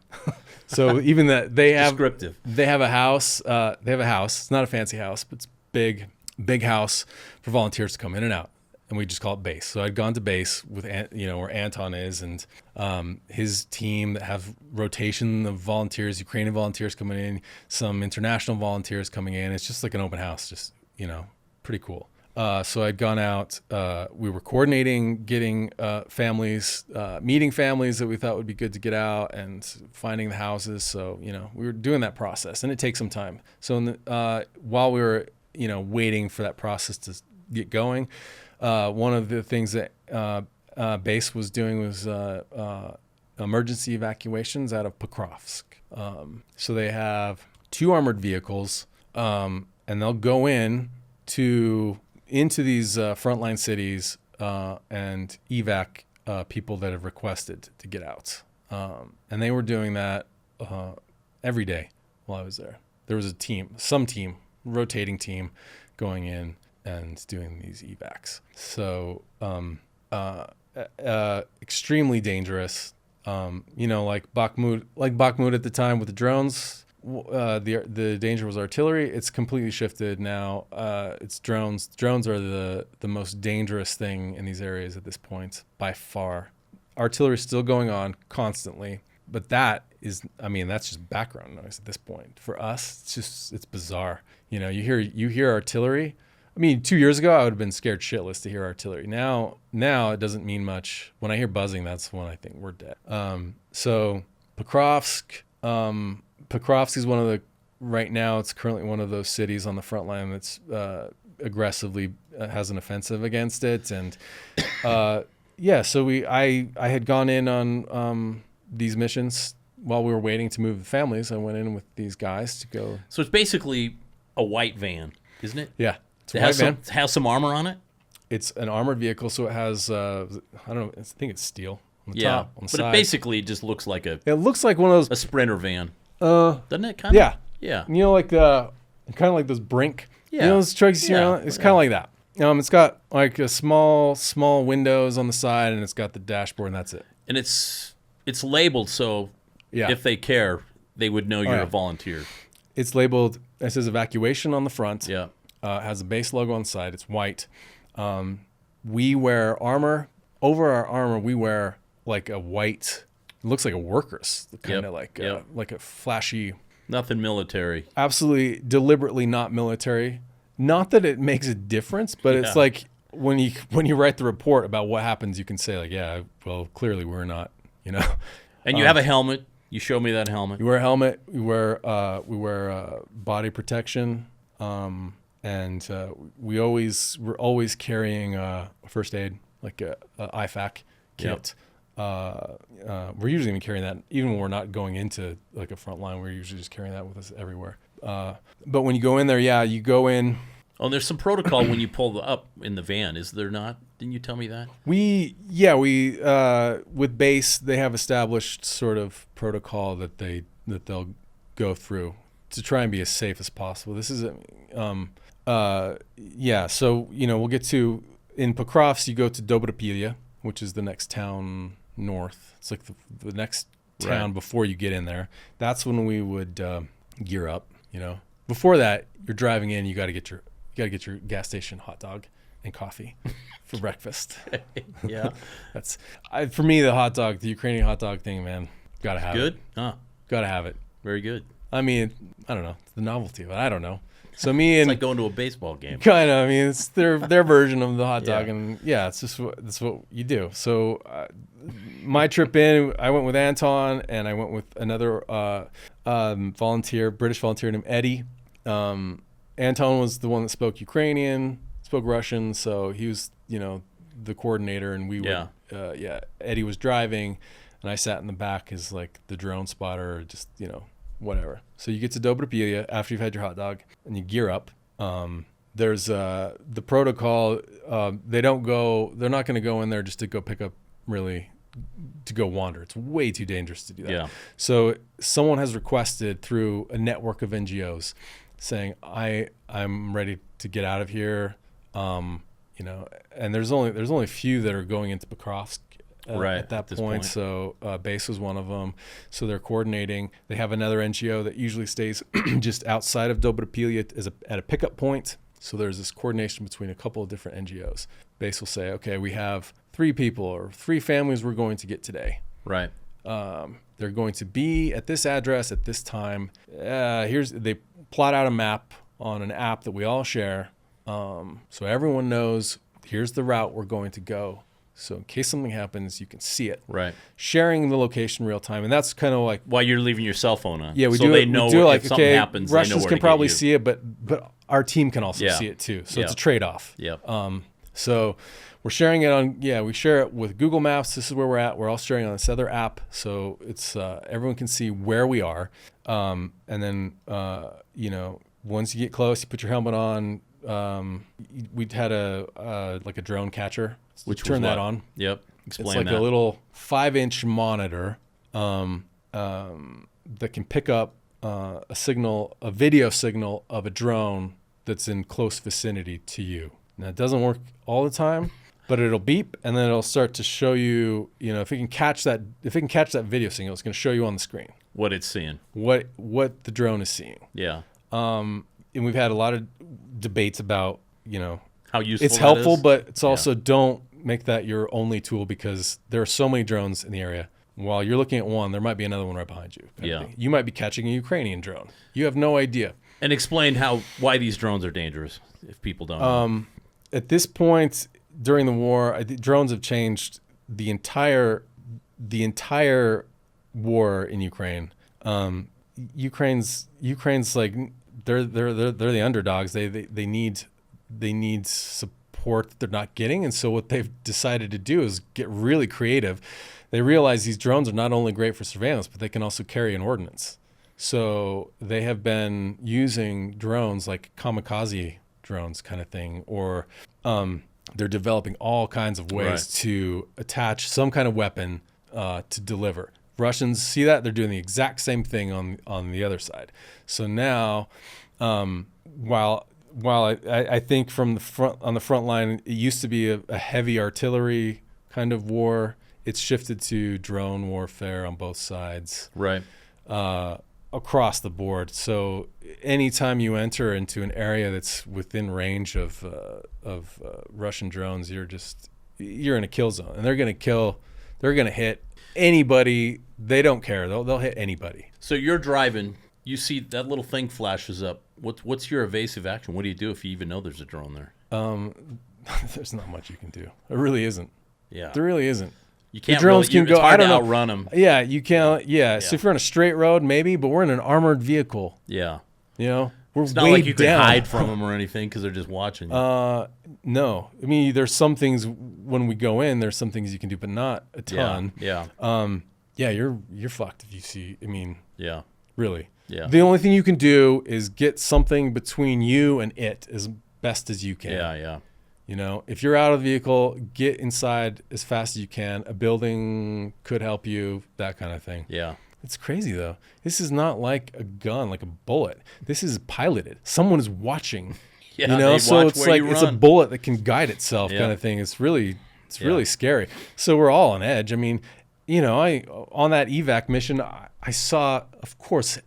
So even that they have descriptive. They have a house. They have a house. It's not a fancy house, but it's big house for volunteers to come in and out. And we just call it base. So I'd gone to base with, you know, where Anton is, and his team that have rotation of volunteers, Ukrainian volunteers coming in, some international volunteers coming in. It's just like an open house, just, you know, pretty cool. So I'd gone out. We were coordinating, getting families, meeting families that we thought would be good to get out, and finding the houses. So, you know, we were doing that process, and it takes some time. So while we were, you know, waiting for that process to get going, one of the things that base was doing was emergency evacuations out of Pokrovsk. So they have 2 armored vehicles, and they'll go into these frontline cities and evac people that have requested to get out. And they were doing that every day while I was there. There was some rotating team going in and doing these evacs. So extremely dangerous. You know, like Bakhmut at the time with the drones, the danger was artillery. It's completely shifted now. It's drones. Drones are the most dangerous thing in these areas at this point by far. Artillery is still going on constantly, but that's just background noise at this point. For us, it's bizarre. You know, you hear artillery. I mean, 2 years ago, I would have been scared shitless to hear artillery. Now it doesn't mean much. When I hear buzzing, that's when I think we're dead. So Pokrovsk is right now, it's currently one of those cities on the front line that's aggressively has an offensive against it. And so I had gone in on these missions while we were waiting to move the families. I went in with these guys to go. So it's basically a white van, isn't it? Yeah. It has some armor on it? It's an armored vehicle, so it has, I don't know, I think it's steel on the top, on the but side. It basically just looks like it looks like one of those... a Sprinter van. Doesn't it kind of? Yeah. Yeah. You know, like kind of like those Brink. Yeah. You know those trucks you see around? It's kind of like that. It's got like a small windows on the side, and it's got the dashboard, and that's it. And it's labeled, so if they care, they would know you're a volunteer. It's labeled, it says evacuation on the front. Yeah. It has a base logo on the side. It's white. we wear armor. Over our armor, we wear like a white, it looks like a worker's, kind of like a flashy. Nothing military. Absolutely, deliberately not military. Not that it makes a difference, but it's like when you write the report about what happens, you can say like, yeah, well, clearly we're not, you know. And you have a helmet. You show me that helmet. You wear a helmet. We wear body protection, and we're always carrying first aid, like a IFAC kit. We're usually even carrying that even when we're not going into like a front line. We're usually just carrying that with us everywhere. But when you go in there, you go in. Oh, there's some protocol when you pull up in the van, is there not? Didn't you tell me that? We with base, they have established sort of protocol that they'll go through to try and be as safe as possible. This is so we'll get to, in Bucharest, you go to Dobropilia, which is the next town north. It's like the next town before you get in there. That's when we would gear up, Before that, you're driving in, you got to get your gas station hot dog and coffee for breakfast. Yeah. That's for me, the Ukrainian hot dog thing, man. Got to have it. Good? Huh. Got to have it. Very good. I mean, I don't know. It's the novelty of it. I don't know. So me and it's like going to a baseball game. Kind of. I mean, it's their version of the hot dog, and it's just that's what you do. So my trip in, I went with Anton, and I went with another British volunteer named Eddie. Anton was the one that spoke Ukrainian, spoke Russian, so he was, the coordinator, and we would, Eddie was driving, and I sat in the back as like the drone spotter, or just, whatever. So you get to Dobropilia after you've had your hot dog, and you gear up. There's the protocol. They're not going to go in there just to go pick up, really, to go wander. It's way too dangerous to do that. Yeah. So someone has requested through a network of NGOs saying, I'm ready to get out of here. And there's only a few that are going into Bucharest at that point. So Base was one of them. So they're coordinating. They have another NGO that usually stays just outside of Dobropilia at a pickup point. So there's this coordination between a couple of different NGOs. Base will say, okay, we have 3 people or 3 families we're going to get today. Right. They're going to be at this address at this time. They plot out a map on an app that we all share. So everyone knows here's the route we're going to go. So in case something happens, you can see it. Right. Sharing the location real time. And that's kind of like... While you're leaving your cell phone on. Yeah, we so do. They know if something happens, Russians they know where can to probably get you. see it, but our team can also see it too. So it's a trade-off. Yep. So we're sharing it on... Yeah, we share it with Google Maps. This is where we're at. We're all sharing on this other app. So it's everyone can see where we are. And then, once you get close, you put your helmet on. We had a drone catcher. Which turn was that what? on. Yep. Explain it's like that. a little 5-inch monitor that can pick up a video signal of a drone that's in close vicinity to you. Now it doesn't work all the time, but it'll beep and then it'll start to show you. If it can catch that video signal, it's going to show you on the screen what it's seeing, what the drone is seeing. Yeah. And we've had a lot of debates about how useful it's helpful, that is. but it's also don't make that your only tool because there are so many drones in the area. While you're looking at one, there might be another one right behind you. Yeah. You might be catching a Ukrainian drone. You have no idea. And explain why these drones are dangerous if people don't know. At this point during the war, drones have changed the entire war in Ukraine. Ukraine's like they're the underdogs. They need support that they're not getting, and so what they've decided to do is get really creative. They realize these drones are not only great for surveillance, but they can also carry an ordnance. So they have been using drones like kamikaze drones kind of thing, or they're developing all kinds of ways to attach some kind of weapon to deliver. Russians see that, they're doing the exact same thing on the other side. So now, while I think on the front line, it used to be a heavy artillery kind of war. It's shifted to drone warfare on both sides. Right. across the board. So anytime you enter into an area that's within range of Russian drones, you're in a kill zone, and they're going to hit anybody. They don't care. They'll hit anybody. So you're driving, you see that little thing flashes up. What's your evasive action? What do you do if you even know there's a drone there? There's not much you can do. There really isn't. Yeah. There really isn't. You can't. The drones can go. It's hard I don't to know. outrun them. Yeah, you can't. Yeah. So if you're on a straight road, maybe, but we're in an armored vehicle. Yeah. You know, we're It's not way like you down. can hide from them or anything because they're just watching you. No. I mean, there's some things when we go in. There's some things you can do, but not a ton. Yeah. Yeah. You're fucked if you see. I mean. Yeah. Really. Yeah. The only thing you can do is get something between you and it as best as you can. Yeah. You know, if you're out of the vehicle, get inside as fast as you can. A building could help you, that kind of thing. Yeah. It's crazy, though. This is not like a gun, like a bullet. This is piloted. Someone is watching. Yeah, you know, they so watch it's where like you it's a run. bullet that can guide itself, Yeah. kind of thing. It's really scary. So we're all on edge. I mean, you know, on that evac mission, I saw, of course,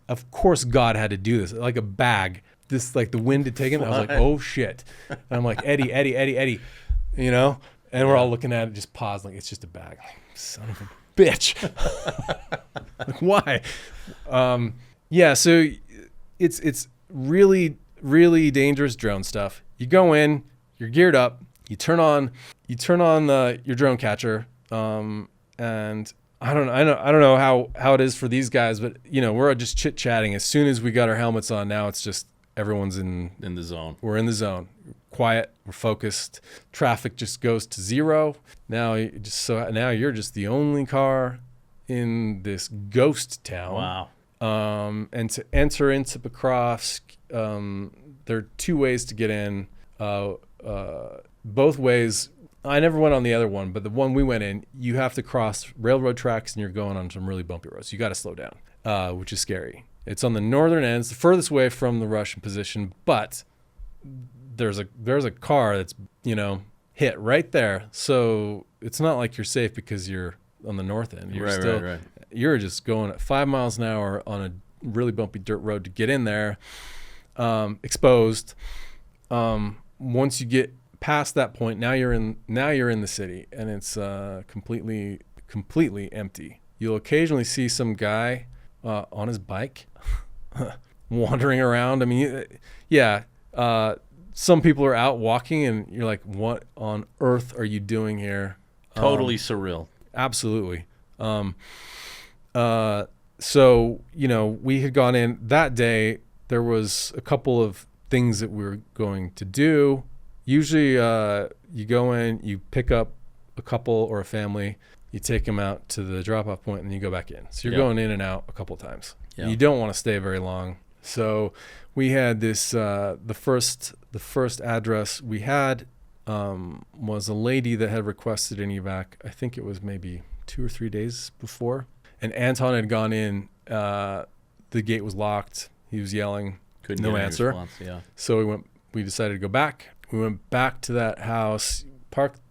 God had to do this, like a bag. This, like, the wind had taken. I was like, oh shit. And I'm like, Eddie, you know, and we're all looking at it, just pause, like, it's just a bag. Like, son of a bitch. Like, why? Yeah. So it's really, really dangerous drone stuff. You go in, you're geared up, you turn on your drone catcher. And I don't know how it is for these guys, but you know, we're just chit chatting. As soon as we got our helmets on, now it's just everyone's in the zone. We're in the zone. Quiet. We're focused. Traffic just goes to zero. Now you're just the only car in this ghost town. Wow. And to enter into Pokrovsk, there are two ways to get in. Both ways. I never went on the other one, but the one we went in, you have to cross railroad tracks and you're going on some really bumpy roads. You got to slow down, which is scary. It's on the northern end. It's the furthest away from the Russian position, but there's a car that's, you know, hit right there. So it's not like you're safe because you're on the north end. You're You're just going at 5 miles an hour on a really bumpy dirt road to get in there, exposed. Once you get past that point, now you're in the city, and it's completely empty. You'll occasionally see some guy on his bike wandering around. I mean, yeah, some people are out walking, and you're like, what on earth are you doing here? Totally surreal. Absolutely. So, you know, we had gone in that day. There was a couple of things that we were going to do. Usually you go in, you pick up a couple or a family, you take them out to the drop-off point, and you go back in. So you're going in and out a couple of times. Yeah. You don't want to stay very long. So we had this, the first address we had was a lady that had requested an evac. I think it was maybe 2 or 3 days before. And Anton had gone in. The gate was locked. He was yelling. Couldn't no get any answer. response, yeah. So we decided to go back. We went back to that house.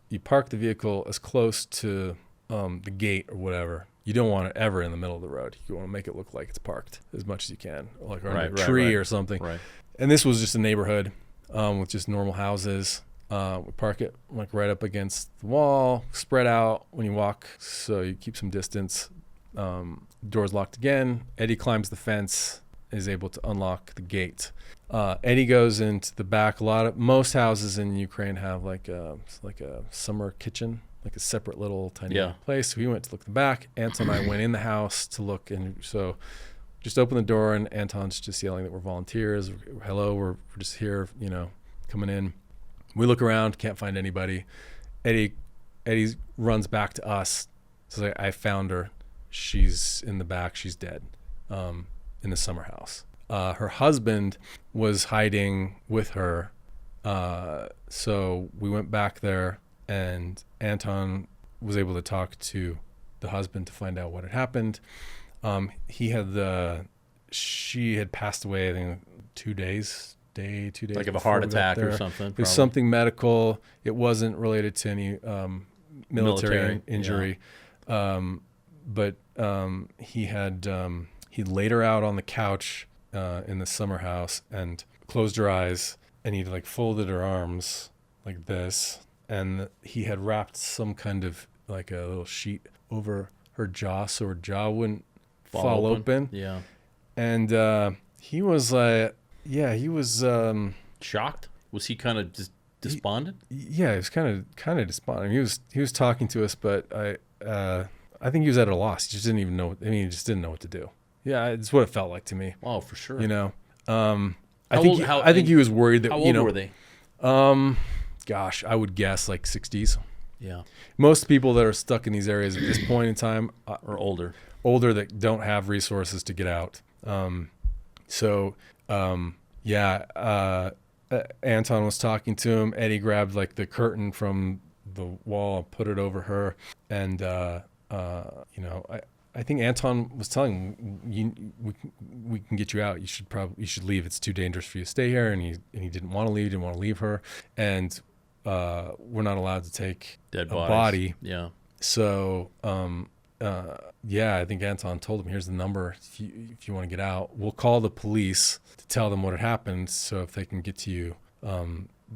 You park the vehicle as close to the gate or whatever. You don't want it ever in the middle of the road. You want to make it look like it's parked as much as you can, like on a tree or something. Right. And this was just a neighborhood with just normal houses. We park it like right up against the wall, spread out when you walk, so you keep some distance. Door's locked again. Eddie climbs the fence, is able to unlock the gate. Eddie goes into the back. Most houses in Ukraine have like a summer kitchen, like a separate little tiny place. So we went to look in the back. Anton and I went in the house to look, and so just open the door, and Anton's just yelling that we're volunteers. Hello, we're just here, you know, coming in. We look around, can't find anybody. Eddie runs back to us. So I found her. She's in the back. She's dead in the summer house. Her husband was hiding with her. So we went back there, and Anton was able to talk to the husband to find out what had happened. She had passed away, I think 2 days. 2 days. Like of a heart attack or something. It was something medical. It wasn't related to any military injury. Yeah. But he had He laid her out on the couch in the summer house and closed her eyes, and he like folded her arms like this, and he had wrapped some kind of like a little sheet over her jaw so her jaw wouldn't fall open. Yeah. And he was he was Shocked? Was he kind of despondent? he was kind of despondent. He was talking to us, but I think he was at a loss. He just didn't even know. He just didn't know what to do. Yeah, it's what it felt like to me. Oh, for sure. I think he was worried that how old were they? Gosh, I would guess like 60s. Yeah. Most people that are stuck in these areas at this point in time Or older. that don't have resources to get out. Anton was talking to him. Eddie grabbed like the curtain from the wall, put it over her, and I think Anton was telling him, we can get you out. You should leave. It's too dangerous for you to stay here. And he didn't want to leave. Didn't want to leave her. And we're not allowed to take Dead a bodies. body. Yeah. So I think Anton told him, here's the number. If you want to get out, we'll call the police to tell them what had happened. So if they can get to you,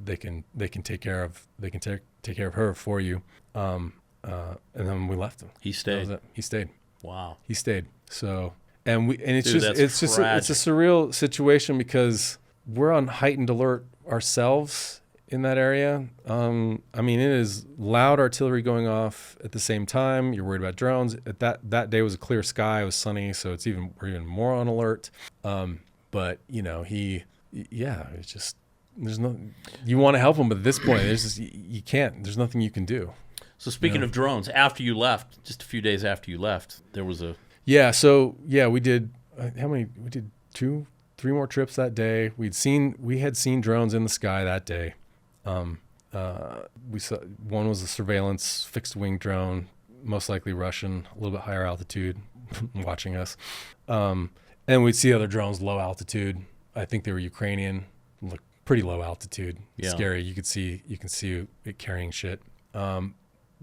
they can take care of her for you. And then we left him. He stayed. That was it. He stayed. Wow. He stayed. So, it's Dude, it's a surreal situation because we're on heightened alert ourselves in that area. It is loud artillery going off at the same time. You're worried about drones. That day was a clear sky. It was sunny, so we're even more on alert. But it's just there's no. You want to help him, but at this point, you can't. There's nothing you can do. So speaking of drones, after you left, just a few days after you left, there was a... Yeah, so, we did, how many? We did 3 more trips that day. We had seen drones in the sky that day. We saw, one was a surveillance fixed wing drone, most likely Russian, a little bit higher altitude, watching us. And we'd see other drones low altitude. I think they were Ukrainian, look pretty low altitude, scary. You can see it carrying shit.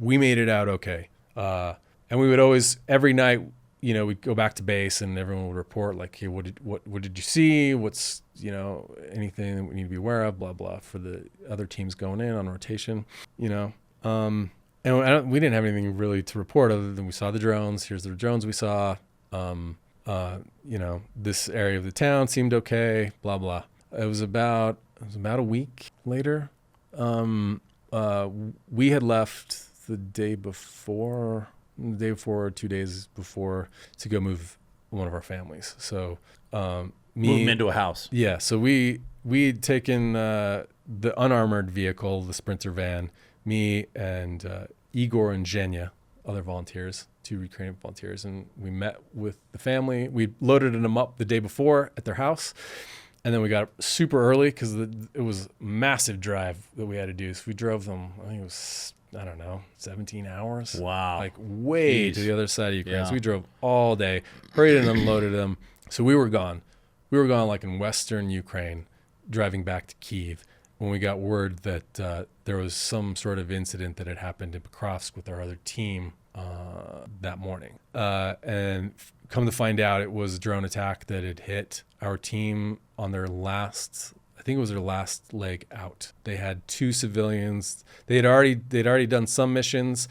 We made it out okay. And we would always, every night, we'd go back to base and everyone would report like, hey, what did you see? What's, anything that we need to be aware of, blah, blah, for the other teams going in on rotation, And we didn't have anything really to report other than we saw the drones. Here's the drones we saw. This area of the town seemed okay, blah, blah. It was about a week later. We had left the day before, 2 days before, to go move one of our families. So move them into a house. Yeah. So we'd taken the unarmored vehicle, the Sprinter van, me and Igor and Zhenya, other volunteers, 2 Ukrainian volunteers, and we met with the family. We loaded them up the day before at their house. And then we got up super early because it was a massive drive that we had to do. So we drove them, I think it was, 17 hours. Wow. Like way to the other side of Ukraine. Yeah. So we drove all day, hurried and unloaded them. So we were gone. We were gone like in Western Ukraine, driving back to Kyiv when we got word that there was some sort of incident that had happened in Bucharest with our other team that morning. And come to find out, it was a drone attack that had hit our team on their last, I think it was their last leg out. They had 2 civilians. They'd already done some missions,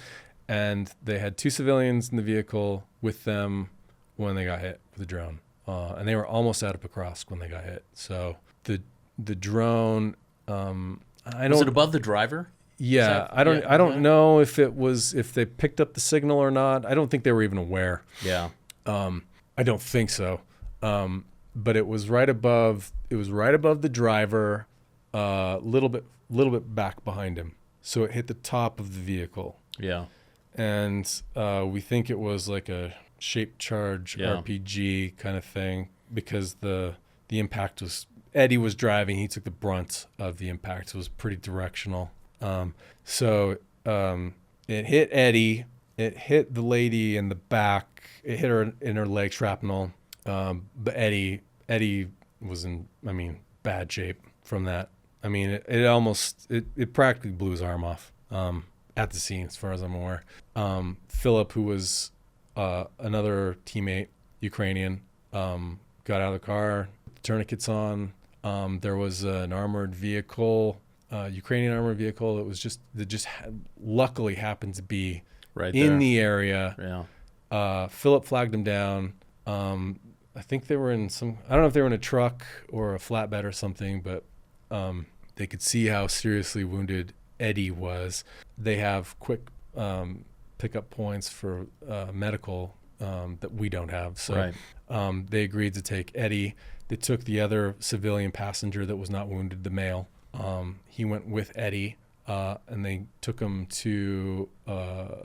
and they had 2 civilians in the vehicle with them when they got hit with the drone. And they were almost out of Pokrovsk when they got hit. So the drone, Was it above the driver? Yeah, I don't know if they picked up the signal or not. I don't think they were even aware. Yeah. I don't think so. But it was right above the driver, little bit back behind him. So it hit the top of the vehicle. Yeah. And we think it was like a shaped charge RPG kind of thing because the impact was, Eddie was driving, he took the brunt of the impact. So it was pretty directional. It hit Eddie, it hit the lady in the back, it hit her in her leg shrapnel. But Eddie was in, bad shape from that. It practically blew his arm off, at the scene, as far as I'm aware. Philip, who was, another teammate, Ukrainian, Got out of the car, tourniquets on. There was an armored vehicle, Ukrainian armored vehicle luckily happened to be Right in there. the area. Yeah. Philip flagged them down. I think they were I don't know if they were in a truck or a flatbed or something, but they could see how seriously wounded Eddie was. They have quick pickup points for medical that we don't have. So they agreed to take Eddie. They took the other civilian passenger that was not wounded, the male. He went with Eddie, and they took him to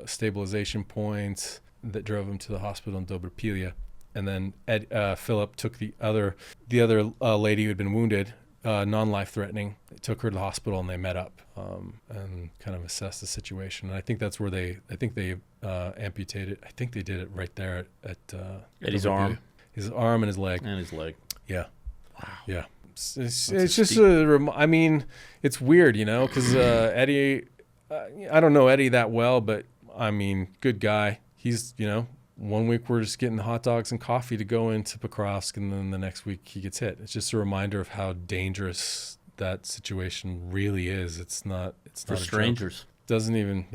stabilization points that drove him to the hospital in Dobropilia. And then Philip took the other lady who had been wounded, non-life-threatening. They took her to the hospital, and they met up and kind of assessed the situation. And I think that's where they amputated. I think they did it right there at Eddie's arm. His arm and his leg. And his leg. Yeah. Wow. Yeah. It's just I mean, it's weird, because Eddie, I don't know Eddie that well, but I mean, good guy. He's, 1 week we're just getting hot dogs and coffee to go into Bucharest, and then the next week he gets hit. It's just a reminder of how dangerous that situation really is. It's not For strangers. Doesn't even,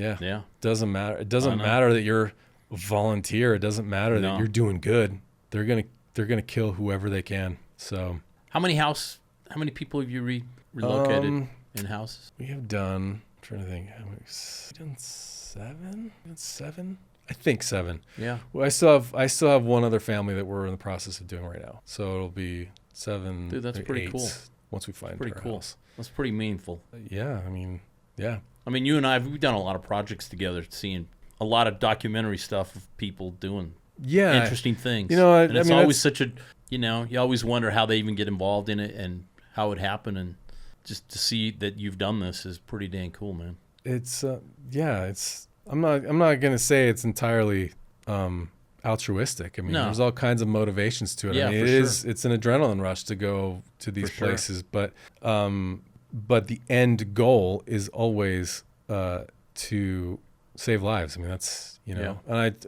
doesn't matter. It doesn't know. matter that you're a volunteer. It doesn't matter that you're doing good. They're gonna kill whoever they can. So how many people have you relocated in houses? we have done. I'm trying to think. We've done seven. Seven. I think 7. Yeah. Well, I still have one other family that we're in the process of doing right now. So it'll be 7. Dude, that's pretty 8 cool. Once we find Pretty our cool. house. That's pretty meaningful. Yeah. I mean, yeah. I mean, you and I, we've done a lot of projects together, seeing a lot of documentary stuff of people doing interesting things. And it's always such a, you always wonder how they even get involved in it and how it happened. And just to see that you've done this is pretty dang cool, man. It's I'm not going to say it's entirely altruistic. I mean, there's all kinds of motivations to it. Yeah, I mean, it's an adrenaline rush to go to these places, but the end goal is always to save lives. I mean, that's, and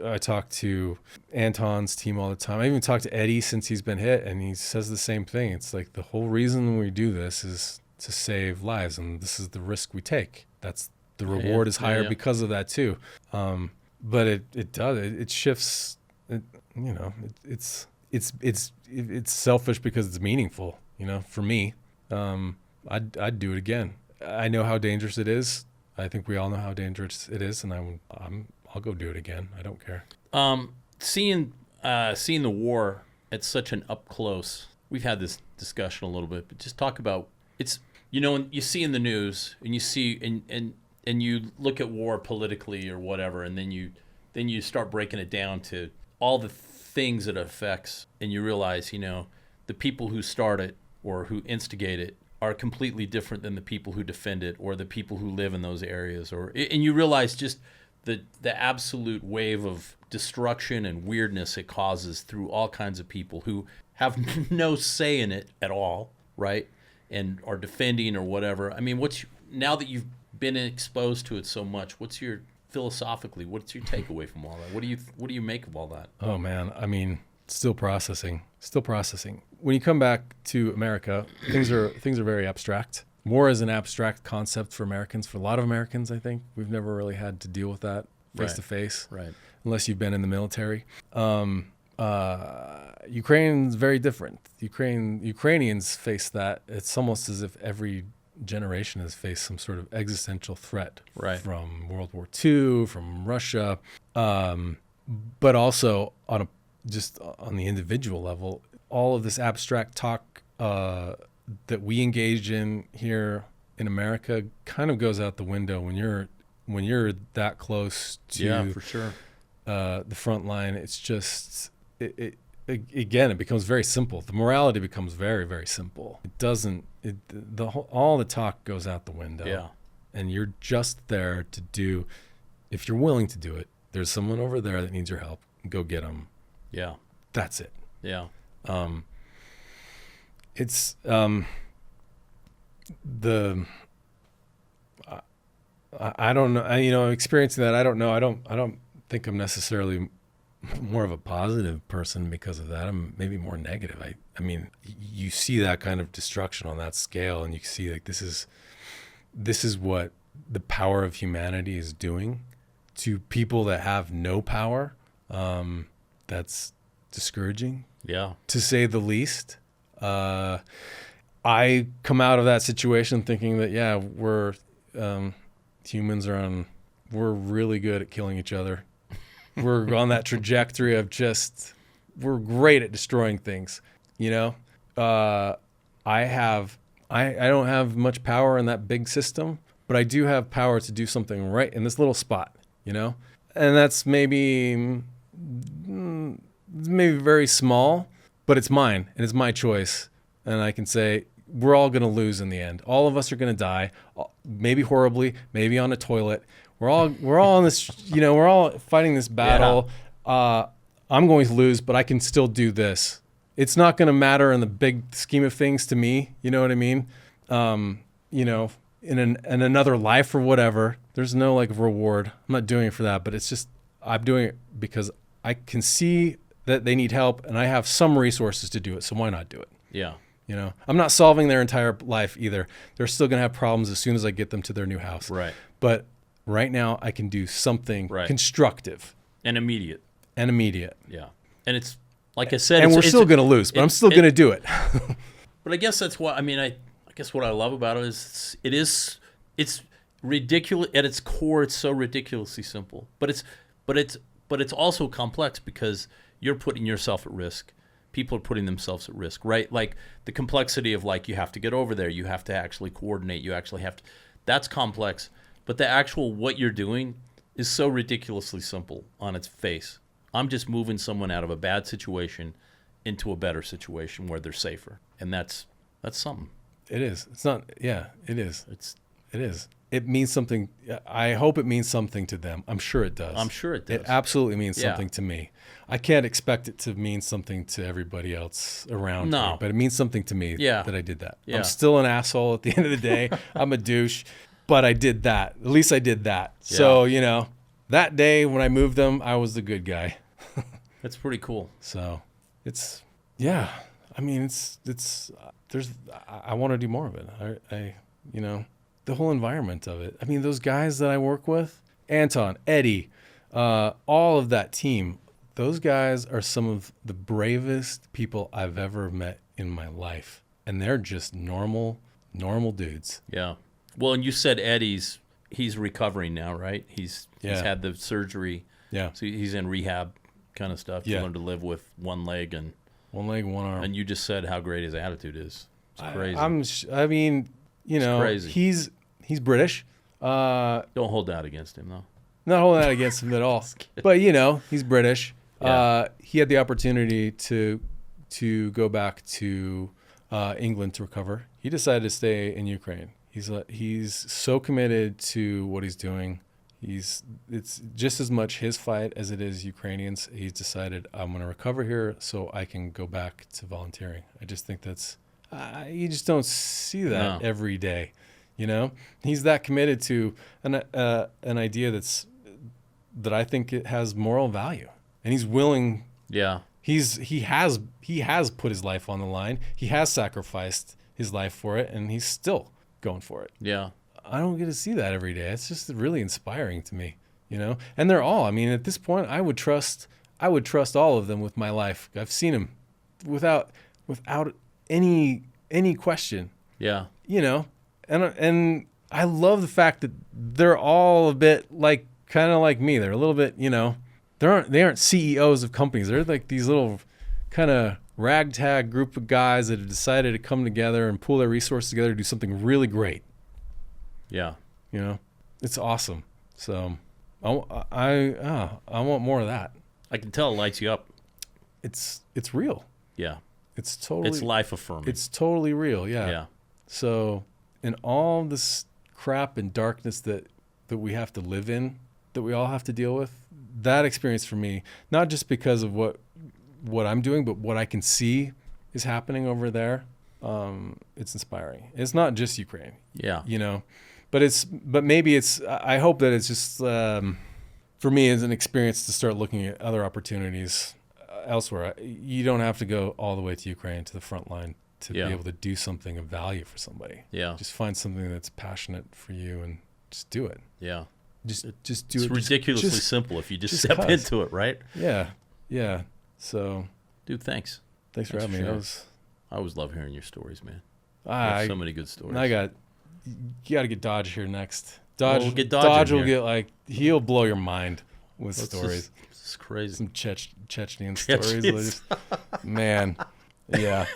I talk to Anton's team all the time. I even talk to Eddie since he's been hit, and he says the same thing. It's like the whole reason we do this is to save lives, and this is the risk we take. The reward is higher because of that too. But it shifts. It's selfish because it's meaningful. For me, I'd do it again. I know how dangerous it is. I think we all know how dangerous it is, and I'll go do it again. I don't care. Seeing the war at such an up close. We've had this discussion a little bit, but just talk about it's. When you see in the news and you see and you look at war politically or whatever, and then you start breaking it down to all the things it affects, and you realize, the people who start it or who instigate it are completely different than the people who defend it or the people who live in those areas, and you realize just the absolute wave of destruction and weirdness it causes through all kinds of people who have no say in it at all, right? And are defending or whatever. I mean, now that you've been exposed to it so much, what's your what's your takeaway from all that? What do you make of all that? Oh man, I mean, still processing. When you come back to America, things are very abstract. War is an abstract concept for Americans. For a lot of Americans, I think we've never really had to deal with that face to face, right? Unless you've been in the military. Ukraine's very different. Ukrainians face that. It's almost as if every generation has faced some sort of existential threat from World War II, from Russia, but also on the individual level, all of this abstract talk that we engage in here in America kind of goes out the window when you're that close to for sure. The front line. It's just again, it becomes very simple. The morality becomes very, very simple. It doesn't. All the talk goes out the window. Yeah. And you're just there to do. If you're willing to do it, there's someone over there that needs your help. Go get them. Yeah. That's it. Yeah. It's I don't know. Experiencing that, I don't know. I don't think I'm necessarily more of a positive person because of that. I'm maybe more negative. I mean, you see that kind of destruction on that scale, and you see like this is what the power of humanity is doing to people that have no power. That's discouraging, to say the least. I come out of that situation thinking that, we're humans we're really good at killing each other. We're on that trajectory of we're great at destroying things, you know? I don't have much power in that big system, but I do have power to do something right in this little spot, you know? And that's maybe very small, but it's mine and it's my choice. And I can say, we're all going to lose in the end. All of us are going to die, maybe horribly, maybe on a toilet. We're all in this, you know, we're all fighting this battle. Yeah. I'm going to lose, but I can still do this. It's not going to matter in the big scheme of things to me. You know what I mean? You know, in another life or whatever, there's no like reward. I'm not doing it for that, but it's just, I'm doing it because I can see that they need help and I have some resources to do it. So why not do it? Yeah. You know, I'm not solving their entire life either. They're still going to have problems as soon as I get them to their new house. Right. But right now I can do something constructive. And immediate. Yeah. And it's, like I said, and we're still going to lose, but I'm still going to do it. But I guess that's what, I mean, I guess what I love about it is it's ridiculous at its core. It's so ridiculously simple, but it's also complex because you're putting yourself at risk. People are putting themselves at risk, right? Like the complexity of like, you have to get over there. You have to actually coordinate. You actually have to, that's complex. But the actual, what you're doing is so ridiculously simple on its face. I'm just moving someone out of a bad situation into a better situation where they're safer. And that's something. It is. It's not, yeah, it is. It is. It means something. I hope it means something to them. I'm sure it does. It absolutely means something to me. I can't expect it to mean something to everybody else around me, but it means something to me that I did that. Yeah. I'm still an asshole at the end of the day. I'm a douche, but I did that. At least I did that. Yeah. So, you know, that day when I moved them, I was the good guy. That's pretty cool. So it's, yeah, I mean, I want to do more of it. I you know, the whole environment of it. I mean, those guys that I work with, Anton, Eddie, all of that team, those guys are some of the bravest people I've ever met in my life. And they're just normal dudes. Yeah. Well, and you said he's recovering now, right? He's had the surgery. Yeah. So he's in rehab kind of stuff. You learn to live with one leg, one arm. And you just said how great his attitude is. It's crazy. I mean, you know, crazy. He's British. Don't hold that against him, though. Not holding that against him at all. But, you know, he's British. Yeah. He had the opportunity to go back to England to recover. He decided to stay in Ukraine. He's so committed to what he's doing. It's just as much his fight as it is Ukrainians. He's decided, I'm going to recover here so I can go back to volunteering. I just think that's you just don't see that every day, you know. He's that committed to an idea that I think it has moral value, and he's willing. Yeah, he has put his life on the line. He has sacrificed his life for it, and he's still going for it. Yeah. I don't get to see that every day. It's just really inspiring to me, you know? And they're all, I mean, at this point, I would trust all of them with my life. I've seen them without any question. Yeah. You know, and I love the fact that they're all a bit kind of like me. They're a little bit, you know, they aren't CEOs of companies. They're like these little kind of ragtag group of guys that have decided to come together and pool their resources together to do something really great. Yeah. You know, it's awesome. So I want more of that. I can tell it lights you up. It's real. Yeah. It's life affirming. It's totally real. Yeah. Yeah. So in all this crap and darkness that we have to live in, that we all have to deal with, that experience for me, not just because of what I'm doing, but what I can see is happening over there. It's inspiring. It's not just Ukraine. Yeah. You know, but maybe I hope that it's just, for me is an experience to start looking at other opportunities elsewhere. You don't have to go all the way to Ukraine, to the front line, to be able to do something of value for somebody. Yeah. Just find something that's passionate for you and just do it. Yeah. Just do it's it. It's ridiculously simple if you just step into it, right? Yeah. Yeah. So, dude, thanks. Thanks for having me. I always love hearing your stories, man. So many good stories. You got to get Dodge here next. Dodge, we'll get Dodge will get he'll blow your mind with stories. It's crazy. Some Chechenian stories. Man, yeah.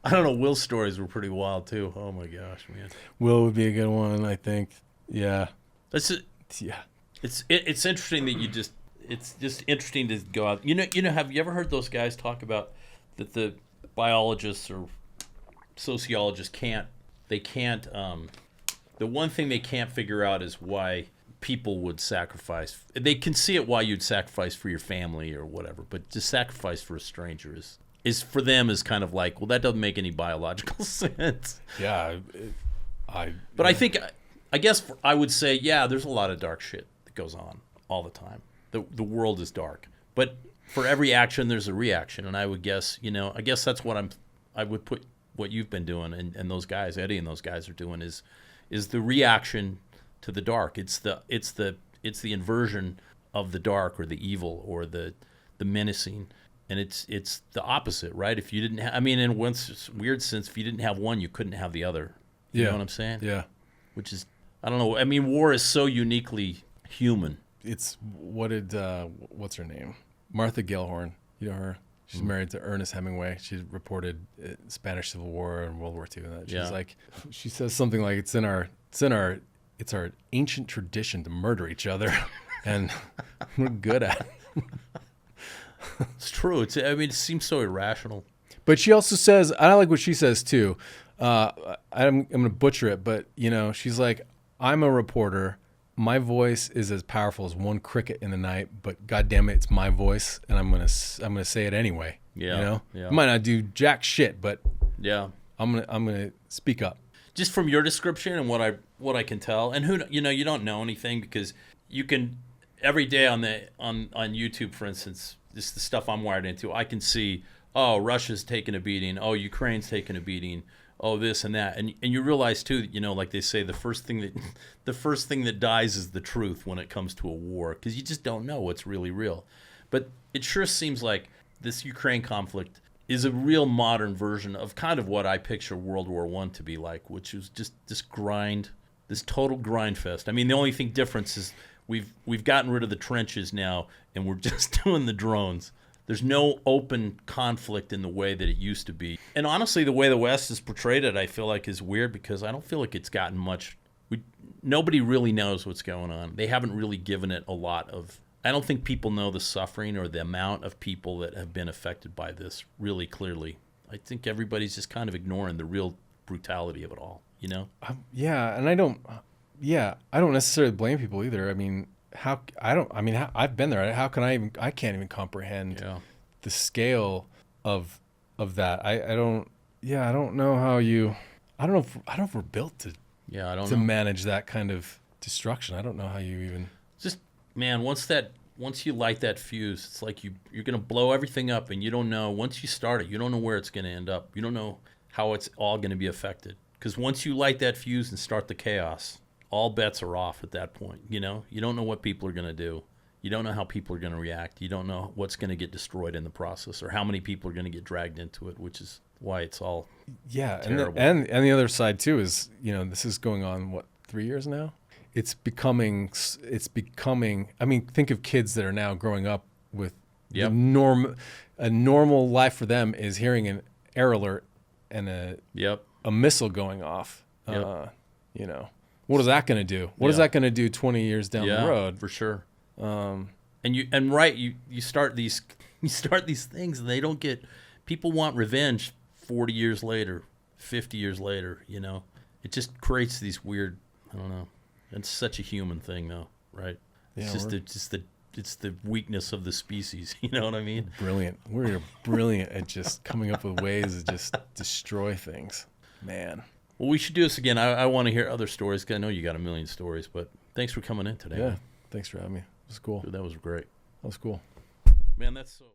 I don't know. Will's stories were pretty wild too. Oh my gosh, man. Will would be a good one, I think. Yeah. Yeah. It's interesting that it's just interesting to go out. You know. Have you ever heard those guys talk about that the biologists or sociologists can't. The one thing they can't figure out is why people would sacrifice. They can see it why you'd sacrifice for your family or whatever, but to sacrifice for a stranger is for them is kind of like, well, that doesn't make any biological sense. Yeah. But I guess I would say, yeah, there's a lot of dark shit that goes on all the time. The world is dark, but for every action there's a reaction, and I would guess, I guess that's what I would put what you've been doing and those guys, Eddie and those guys are doing is the reaction to the dark. It's the inversion of the dark or the evil or the menacing, and it's the opposite, right? If you didn't in one weird sense, if you didn't have one, you couldn't have the other. You know what I'm saying? Yeah. Which is, I don't know. War is so uniquely human. It's what's her name? Martha Gellhorn. You know her? She's married to Ernest Hemingway. She reported Spanish Civil War and World War II, and that she says something like it's our ancient tradition to murder each other, and we're good at it. It's true. It seems so irrational. But she also says, I like what she says too. I'm going to butcher it, but she's like, I'm a reporter. My voice is as powerful as one cricket in the night, but goddamn it, it's my voice, and I'm gonna say it anyway. Yeah. I might not do jack shit, but yeah, I'm gonna speak up. Just from your description and what I can tell, and you don't know anything because you can every day on YouTube, for instance, just the stuff I'm wired into, I can see, oh, Russia's taking a beating, oh, Ukraine's taking a beating. Oh, this and that, and you realize too, like they say, the first thing that dies is the truth when it comes to a war, because you just don't know what's really real. But it sure seems like this Ukraine conflict is a real modern version of kind of what I picture World War I to be like, which is just this total grind fest. The only thing difference is we've gotten rid of the trenches now, and we're just doing the drones. There's no open conflict in the way that it used to be. And honestly, the way the West has portrayed it, I feel like is weird because I don't feel like it's gotten much. Nobody really knows what's going on. They haven't really given it a lot of... I don't think people know the suffering or the amount of people that have been affected by this really clearly. I think everybody's just kind of ignoring the real brutality of it all, Yeah, and I don't necessarily blame people either. I've been there. How can I can't even comprehend the scale of that. I don't know how you, I don't know if we're built to manage that kind of destruction. I don't know how you even just, man, once you light that fuse, it's like you're going to blow everything up, and you don't know, once you start it, you don't know where it's going to end up. You don't know how it's all going to be affected. Because once you light that fuse and start the chaos, all bets are off at that point. You don't know what people are going to do. You don't know how people are going to react. You don't know what's going to get destroyed in the process or how many people are going to get dragged into it, which is why it's all terrible. And the other side too is, this is going on 3 years now. It's becoming. Think of kids that are now growing up with a normal life for them is hearing an air alert and a missile going off. What is that going to do? What is that going to do 20 years down the road? For sure. You start these things, and they don't get. People want revenge 40 years later, 50 years later. It just creates these weird. I don't know. It's such a human thing, though, right? Yeah, it's the weakness of the species. You know what I mean? Brilliant. We're brilliant at just coming up with ways to just destroy things, man. Well, we should do this again. I want to hear other stories, because I know you got a million stories, but thanks for coming in today. Yeah. Thanks for having me. It was cool. Dude, that was great. That was cool. Man, that's so...